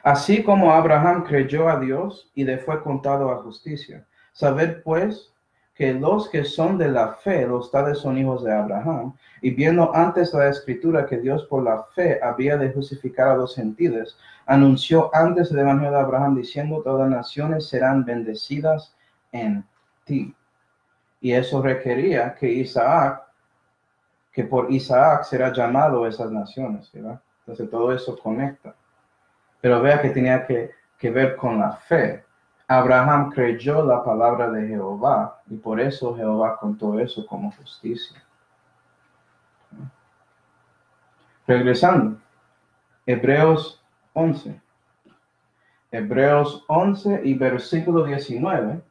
[SPEAKER 1] Así como Abraham creyó a Dios y le fue contado a justicia. Sabed pues que los que son de la fe, los tales son hijos de Abraham, y viendo antes la escritura que Dios por la fe había de justificar a los gentiles, anunció antes el evangelio de Abraham diciendo, todas las naciones serán bendecidas en ti. Y eso requería que por Isaac será llamado esas naciones, ¿verdad? Entonces todo eso conecta. Pero vea que tenía que ver con la fe. Abraham creyó la palabra de Jehová y por eso Jehová contó eso como justicia. Regresando, Hebreos 11. Hebreos 11 y versículo 19.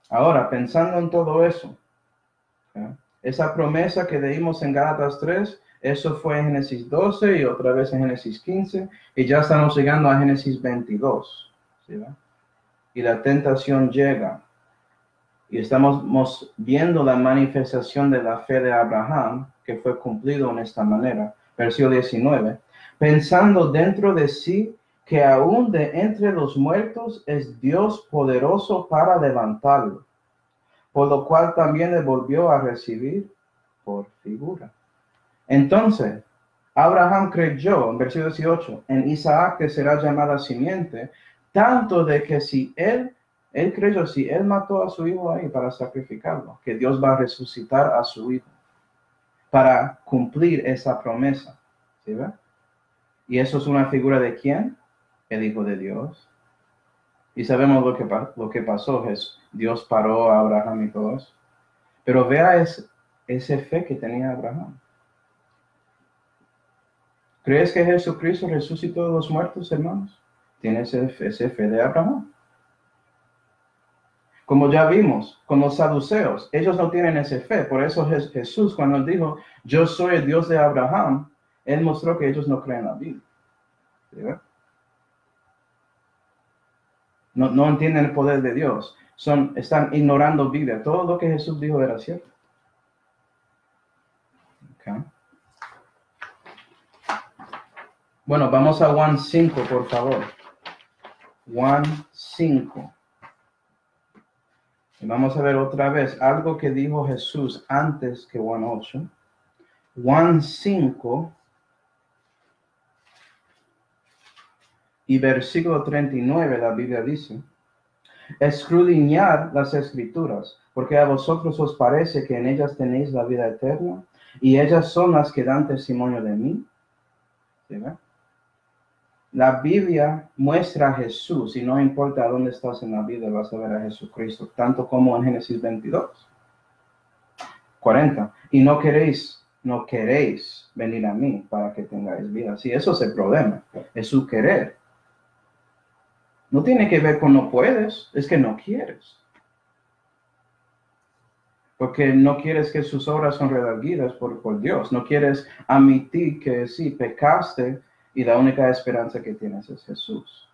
[SPEAKER 1] Ahora, pensando en todo eso, esa promesa que leímos en Gálatas 3, eso fue en Génesis 12 y otra vez en Génesis 15, y ya estamos llegando a Génesis 22. ¿Sí? Y la tentación llega. Y estamos viendo la manifestación de la fe de Abraham, que fue cumplido en esta manera. Versículo 19. Pensando dentro de sí que aún de entre los muertos es Dios poderoso para levantarlo, por lo cual también le volvió a recibir por figura. Entonces, Abraham creyó, en versículo 18, en Isaac que será llamada simiente, tanto de que si él creyó, si él mató a su hijo ahí para sacrificarlo, que Dios va a resucitar a su hijo para cumplir esa promesa. ¿Sí ve? Y eso es una figura de ¿quién? El Hijo de Dios. Y sabemos lo que pasó, Dios paró a Abraham y todo eso. Pero vea ese fe que tenía Abraham. ¿Crees que Jesucristo resucitó de los muertos, hermanos? ¿Tienes ese fe de Abraham? Como ya vimos con los saduceos, ellos no tienen esa fe. Por eso Jesús, cuando dijo, yo soy el Dios de Abraham, él mostró que ellos no creen en la Biblia. ¿Sí? No entienden el poder de Dios. Están ignorando Biblia. Todo lo que Jesús dijo era cierto. Okay. Bueno, vamos a Juan 5, por favor. Juan 5. Y vamos a ver otra vez algo que dijo Jesús antes que Juan 8. Juan 5 y versículo 39, la Biblia dice, escudriñad las escrituras, porque a vosotros os parece que en ellas tenéis la vida eterna, y ellas son las que dan testimonio de mí. ¿Sí, ve? La Biblia muestra a Jesús, y no importa dónde estás en la Biblia, vas a ver a Jesucristo, tanto como en Génesis 22, 40. Y no queréis venir a mí para que tengáis vida. Sí, eso es el problema, es su querer. No tiene que ver con no puedes, es que no quieres. porque no quieres que sus obras son redarguidas por Dios. No quieres admitir que sí, pecaste y la única esperanza que tienes es Jesús.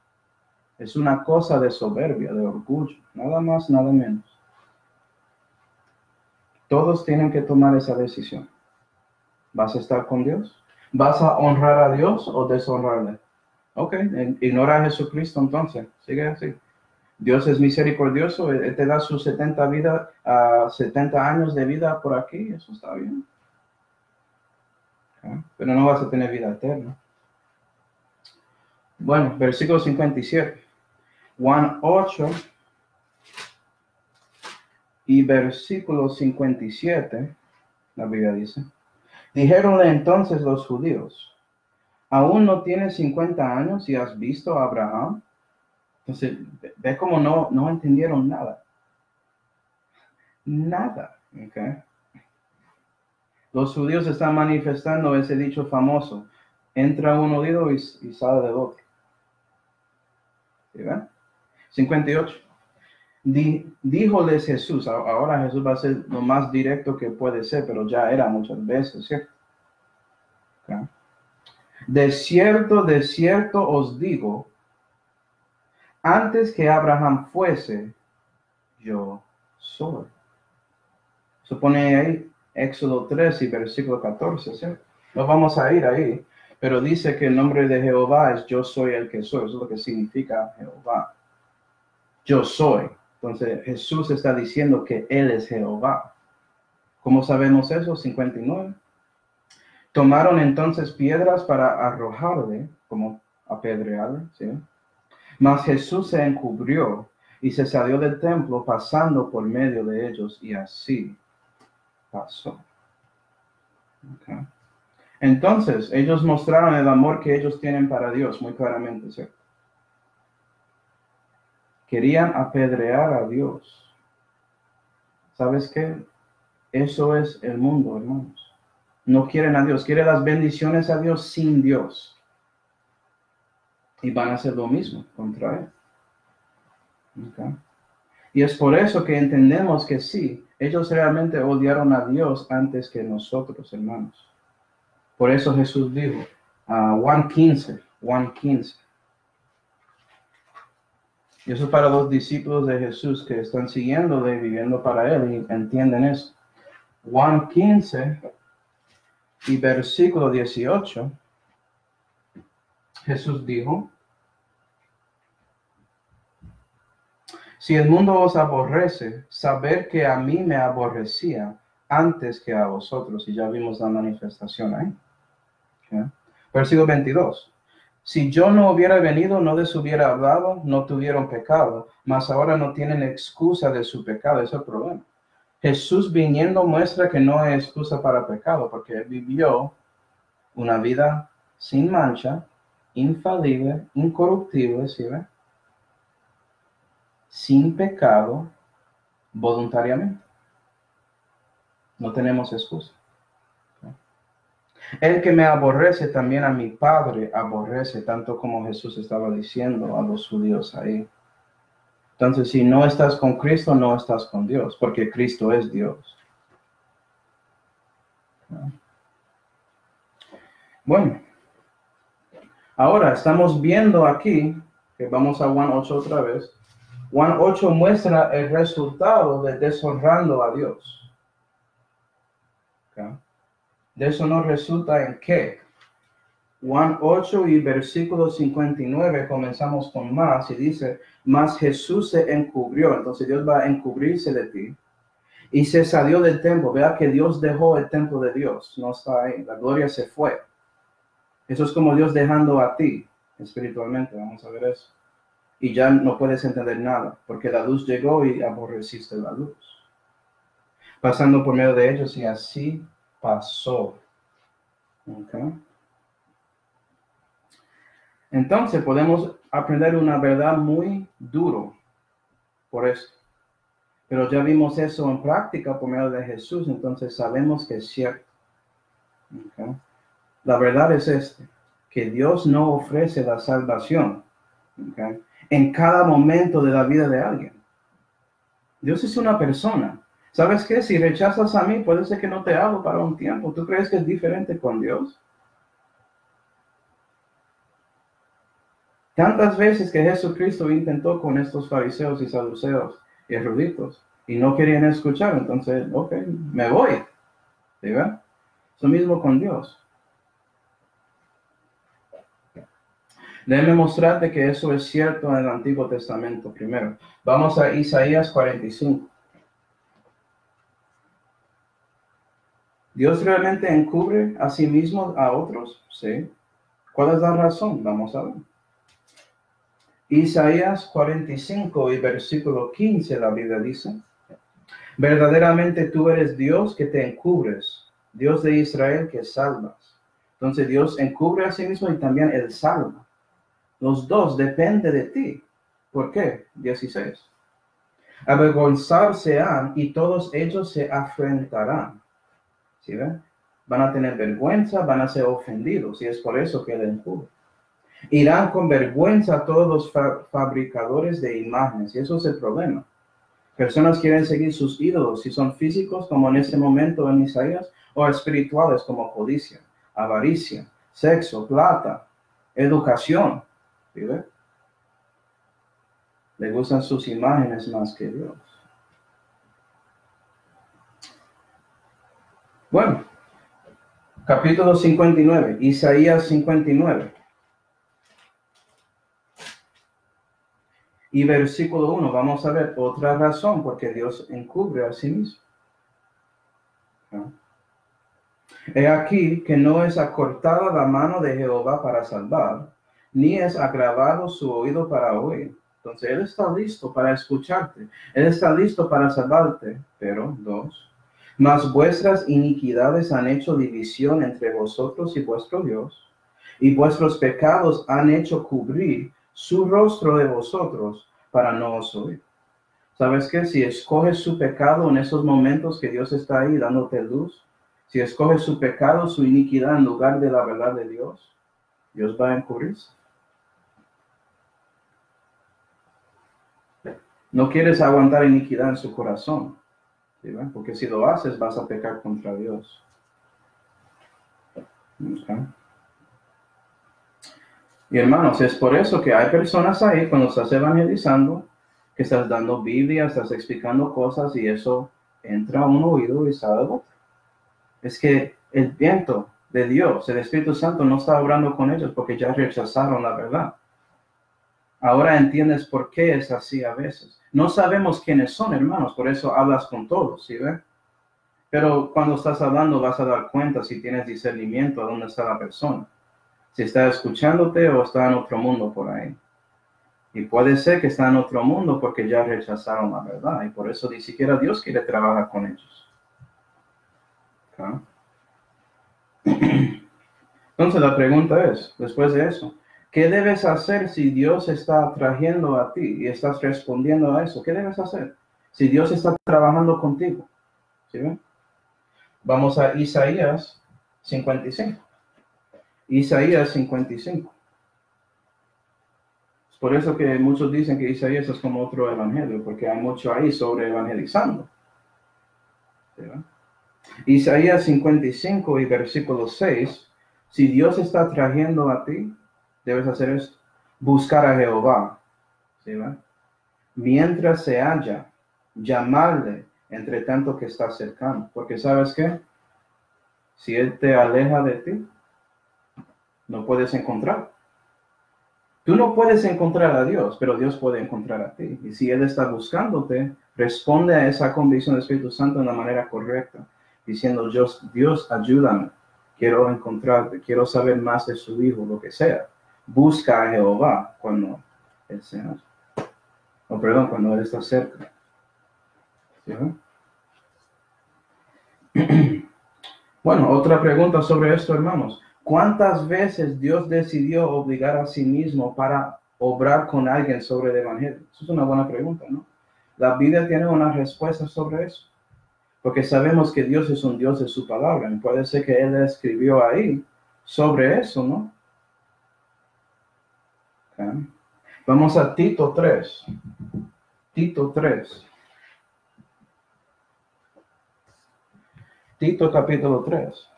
[SPEAKER 1] Es una cosa de soberbia, de orgullo, nada más, nada menos. Todos tienen que tomar esa decisión. ¿Vas a estar con Dios? ¿Vas a honrar a Dios o deshonrarle? Ok, ignora a Jesucristo entonces, sigue así. Dios es misericordioso, Él te da sus 70 años de vida por aquí, eso está bien. ¿Okay? Pero no vas a tener vida eterna. Bueno, versículo 57. Juan 8 y versículo 57, la Biblia dice. Dijéronle entonces los judíos, ¿aún no tienes 50 años y has visto a Abraham? Entonces, ve cómo no entendieron nada. Nada. Okay. Los judíos están manifestando ese dicho famoso. Entra un oído y sale del otro. ¿Sí ven? 58. Díjoles Jesús, ahora Jesús va a ser lo más directo que puede ser, pero ya era muchas veces, ¿cierto? Okay. De cierto os digo, antes que Abraham fuese, yo soy. Se pone ahí Éxodo 3 y versículo 14, ¿cierto? No vamos a ir ahí, pero dice que el nombre de Jehová es yo soy el que soy. Eso es lo que significa Jehová. Yo soy. Entonces Jesús está diciendo que Él es Jehová. ¿Cómo sabemos eso? 59. Tomaron entonces piedras para arrojarle, como apedrearle, ¿sí? Mas Jesús se encubrió y se salió del templo pasando por medio de ellos, y así pasó. Okay. Entonces, ellos mostraron el amor que ellos tienen para Dios muy claramente, ¿cierto? Querían apedrear a Dios. ¿Sabes qué? Eso es el mundo, hermanos. No quieren a Dios, quieren las bendiciones a Dios sin Dios. Y van a hacer lo mismo contra Él. Okay. Y es por eso que entendemos que sí, ellos realmente odiaron a Dios antes que nosotros, hermanos. Por eso Jesús dijo, Juan 15. Y eso para los discípulos de Jesús que están siguiéndole, viviendo para Él y entienden eso. Juan 15 y versículo 18, Jesús dijo, si el mundo os aborrece, saber que a mí me aborrecía antes que a vosotros. Y ya vimos la manifestación ahí. Okay. Versículo 22. Si yo no hubiera venido, no les hubiera hablado, no tuvieron pecado, mas ahora no tienen excusa de su pecado. Ese es el problema. Jesús viniendo muestra que no hay excusa para pecado, porque Él vivió una vida sin mancha, infalible, incorruptible, ¿sí ve? Sin pecado, voluntariamente. No tenemos excusa. El que me aborrece, también a mi Padre aborrece, tanto como Jesús estaba diciendo a los judíos ahí. Entonces, si no estás con Cristo, no estás con Dios, porque Cristo es Dios. Bueno, ahora estamos viendo aquí, que vamos a Juan 8 otra vez. Juan 8 muestra el resultado de deshonrando a Dios. Okay. De eso nos resulta en qué. Juan 8 y versículo 59 comenzamos con más y dice, mas Jesús se encubrió. Entonces Dios va a encubrirse de ti. Y se salió del templo. Vea que Dios dejó el templo de Dios. No está ahí. La gloria se fue. Eso es como Dios dejando a ti espiritualmente. Vamos a ver eso. Y ya no puedes entender nada. Porque la luz llegó y aborreciste la luz. Pasando por medio de ellos y así pasó. Okay. Entonces podemos aprender una verdad muy duro por esto. Pero ya vimos eso en práctica por medio de Jesús, entonces sabemos que es cierto. Okay. La verdad es que Dios no ofrece la salvación, en cada momento de la vida de alguien. Dios es una persona. ¿Sabes qué? Si rechazas a mí, puede ser que no te hablo para un tiempo. ¿Tú crees que es diferente con Dios? Tantas veces que Jesucristo intentó con estos fariseos y saduceos y eruditos y no querían escuchar, entonces, ok, me voy. ¿Sí ven? Es lo mismo con Dios. Déjeme mostrarte que eso es cierto en el Antiguo Testamento primero. Vamos a Isaías 45. ¿Dios realmente encubre a sí mismo a otros? Sí. ¿Cuál es la razón? Vamos a ver. Isaías 45 y versículo 15, la Biblia dice: verdaderamente tú eres Dios que te encubres, Dios de Israel que salvas. Entonces Dios encubre a sí mismo y también Él salva. Los dos dependen de ti. ¿Por qué? 16. Avergonzarse han y todos ellos se afrentarán. ¿Sí ven? Van a tener vergüenza, van a ser ofendidos y es por eso que Él encubre. Irán con vergüenza todos los fabricadores de imágenes y eso es el problema. Personas quieren seguir sus ídolos, si son físicos, como en este momento en Isaías, o espirituales, como codicia, avaricia, sexo, plata, educación. ¿Sí? Le gustan sus imágenes más que Dios. Bueno, capítulo 59, Isaías 59. Y versículo 1, vamos a ver otra razón porque Dios encubre a sí mismo. ¿No? He aquí que no es acortada la mano de Jehová para salvar, ni es agravado su oído para oír. Entonces, Él está listo para escucharte. Él está listo para salvarte. Pero, 2, mas vuestras iniquidades han hecho división entre vosotros y vuestro Dios, y vuestros pecados han hecho cubrir su rostro de vosotros para no os oír. ¿Sabes qué? Si escoges su pecado en esos momentos que Dios está ahí dándote luz, si escoges su pecado, su iniquidad en lugar de la verdad de Dios, Dios va a encubrirse. No quieres aguantar iniquidad en su corazón, ¿sí? Porque si lo haces vas a pecar contra Dios. ¿Okay? Y hermanos, es por eso que hay personas ahí cuando estás evangelizando, que estás dando Biblia, estás explicando cosas y eso entra a un oído y sale al otro. Es que el viento de Dios, el Espíritu Santo no está obrando con ellos porque ya rechazaron la verdad. Ahora entiendes por qué es así a veces. No sabemos quiénes son, hermanos, por eso hablas con todos, ¿sí ven? Pero cuando estás hablando vas a dar cuenta si tienes discernimiento a dónde está la persona. Si está escuchándote o está en otro mundo por ahí. Y puede ser que está en otro mundo porque ya rechazaron la verdad y por eso ni siquiera Dios quiere trabajar con ellos. ¿Okay? Entonces la pregunta es, después de eso, ¿qué debes hacer si Dios está trayendo a ti y estás respondiendo a eso? ¿Qué debes hacer si Dios está trabajando contigo? ¿Sí ven? Vamos a Isaías 55. Isaías 55. Es por eso que muchos dicen que Isaías es como otro evangelio, porque hay mucho ahí sobre evangelizando. ¿Sí ven? Isaías 55 y versículo 6. Si Dios está trayendo a ti, debes hacer esto. Buscar a Jehová. ¿Sí ven? Mientras se halla, llamarle entre tanto que está cercano. Porque ¿sabes qué? Si Él te aleja de ti, no puedes encontrar. Tú no puedes encontrar a Dios, pero Dios puede encontrar a ti. Y si Él está buscándote, responde a esa convicción del Espíritu Santo de la manera correcta, diciendo, Dios, ayúdame, quiero encontrarte, quiero saber más de su Hijo, lo que sea. Busca a Jehová cuando Él sea. Cuando Él está cerca. ¿Sí? Bueno, otra pregunta sobre esto, hermanos. ¿Cuántas veces Dios decidió obligar a sí mismo para obrar con alguien sobre el Evangelio? Eso es una buena pregunta, ¿no? La Biblia tiene una respuesta sobre eso, porque sabemos que Dios es un Dios de su palabra, y puede ser que Él escribió ahí sobre eso, ¿no? Okay. Vamos a Tito 3. Tito 3. Tito capítulo 3.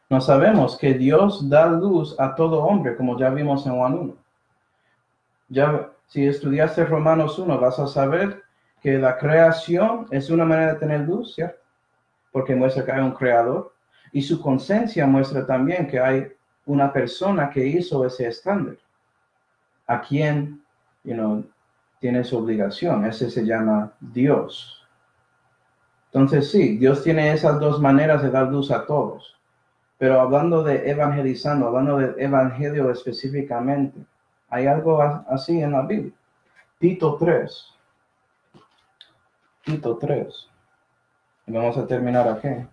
[SPEAKER 1] No sabemos que Dios da luz a todo hombre, como ya vimos en Juan 1. Ya, si estudiaste Romanos 1, vas a saber que la creación es una manera de tener luz, ¿cierto? Porque muestra que hay un creador. Y su conciencia muestra también que hay una persona que hizo ese estándar, a quien, tiene su obligación. Ese se llama Dios. Entonces sí, Dios tiene esas dos maneras de dar luz a todos. Pero hablando de evangelizando, hablando del evangelio específicamente, hay algo así en la Biblia. Tito 3. Tito 3. Y vamos a terminar aquí.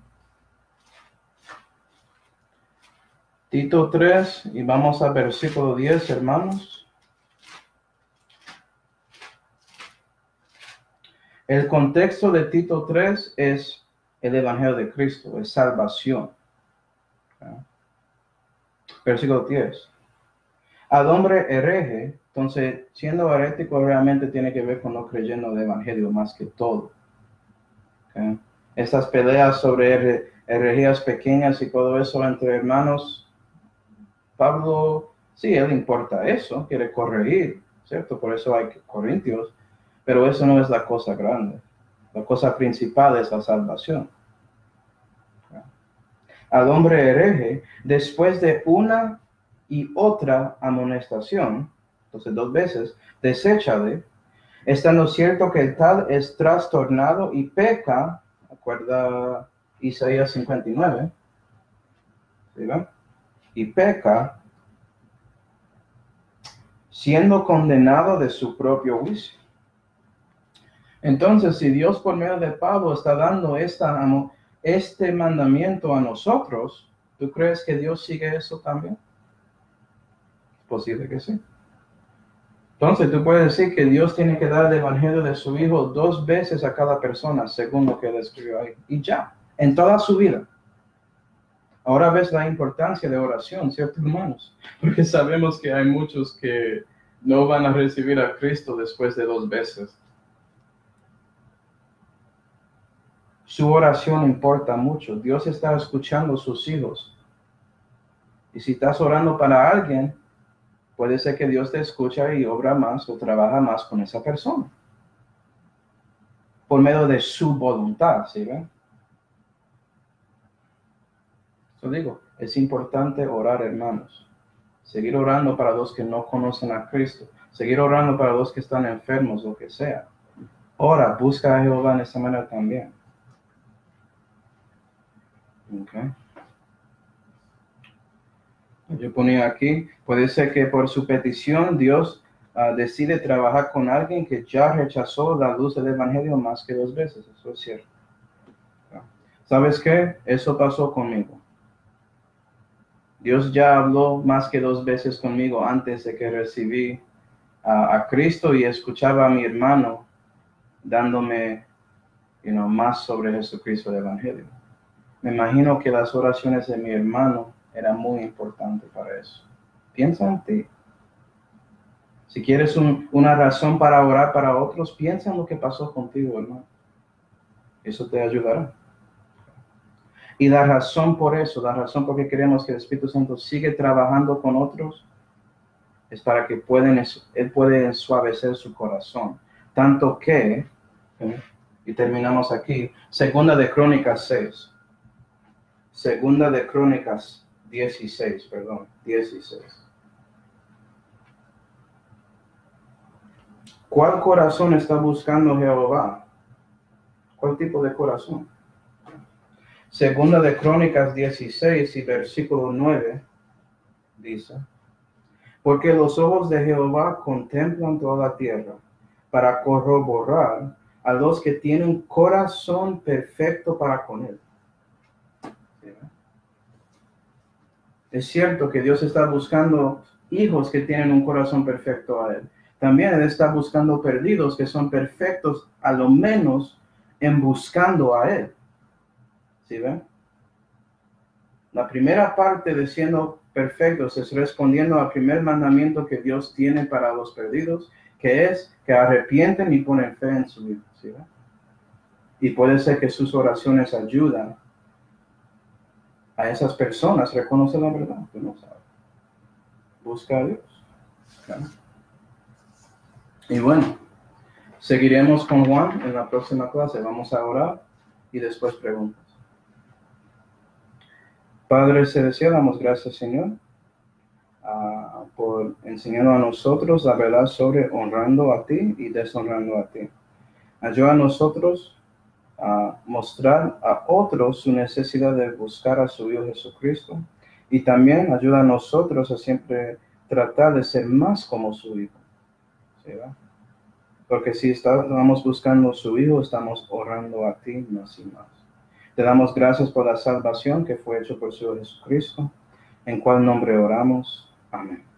[SPEAKER 1] Tito 3 y vamos al versículo 10, hermanos. El contexto de Tito 3 es el evangelio de Cristo, es salvación. Versículo 10. Al hombre hereje, entonces, siendo herético realmente tiene que ver con no creyendo el evangelio más que todo. ¿Okay? Estas peleas sobre herejías pequeñas y todo eso entre hermanos, Pablo, sí, él importa eso, quiere corregir, ¿cierto? Por eso hay Corintios, pero eso no es la cosa grande. La cosa principal es la salvación. Al hombre hereje, después de una y otra amonestación, entonces 2 veces, deséchale, estando cierto que el tal es trastornado y peca, acuerda Isaías 59, ¿sí ven? Y peca, siendo condenado de su propio juicio. Entonces, si Dios por medio de Pablo está dando este mandamiento a nosotros, ¿tú crees que Dios sigue eso también? Es posible que sí. Entonces, tú puedes decir que Dios tiene que dar el evangelio de su Hijo 2 veces a cada persona, según lo que él escribió ahí. Y ya, en toda su vida. Ahora ves la importancia de oración, ¿cierto, hermanos? Porque sabemos que hay muchos que no van a recibir a Cristo después de 2 veces. Su oración importa mucho. Dios está escuchando a sus hijos. Y si estás orando para alguien, puede ser que Dios te escucha y obra más o trabaja más con esa persona. Por medio de su voluntad, ¿sí ven? Yo digo, es importante orar, hermanos. Seguir orando para los que no conocen a Cristo. Seguir orando para los que están enfermos, lo que sea. Ora, busca a Jehová en esta manera también. Okay. Yo ponía aquí, puede ser que por su petición Dios decide trabajar con alguien que ya rechazó la luz del evangelio más que 2 veces. Eso es cierto. ¿Sabes qué? Eso pasó conmigo. Dios ya habló más que 2 veces conmigo antes de que recibí a Cristo y escuchaba a mi hermano dándome más sobre Jesucristo del evangelio. Me imagino que las oraciones de mi hermano eran muy importantes para eso. Piensa en ti. Si quieres una razón para orar para otros, piensa en lo que pasó contigo, hermano. Eso te ayudará. Y la razón por eso, la razón por que queremos que el Espíritu Santo siga trabajando con otros, es para que Él puede ensuavecer su corazón. Tanto que, y terminamos aquí, Segunda de Crónicas 6. Segunda de Crónicas 16. ¿Cuál corazón está buscando Jehová? ¿Cuál tipo de corazón? Segunda de Crónicas 16 y versículo 9 dice: porque los ojos de Jehová contemplan toda la tierra para corroborar a los que tienen corazón perfecto para con él. Es cierto que Dios está buscando hijos que tienen un corazón perfecto a él. También Él está buscando perdidos que son perfectos, a lo menos en buscando a Él. ¿Sí ven? La primera parte de siendo perfectos es respondiendo al primer mandamiento que Dios tiene para los perdidos, que es que arrepienten y ponen fe en su vida. ¿Sí ven? Y puede ser que sus oraciones ayudan a esas personas, reconoce la verdad, tú no sabes. Busca a Dios. ¿Okay? Y bueno, seguiremos con Juan en la próxima clase. Vamos a orar y después preguntas. Padre Celestial, damos gracias, Señor, por enseñarnos a nosotros la verdad sobre honrando a ti y deshonrando a ti. Ayuda a nosotros a mostrar a otros su necesidad de buscar a su Hijo Jesucristo, y también ayuda a nosotros a siempre tratar de ser más como su Hijo. ¿Sí, va? Porque si estamos buscando a su Hijo, estamos honrando a ti más y más. Te damos gracias por la salvación que fue hecho por su Hijo Jesucristo, en cual nombre oramos. Amén.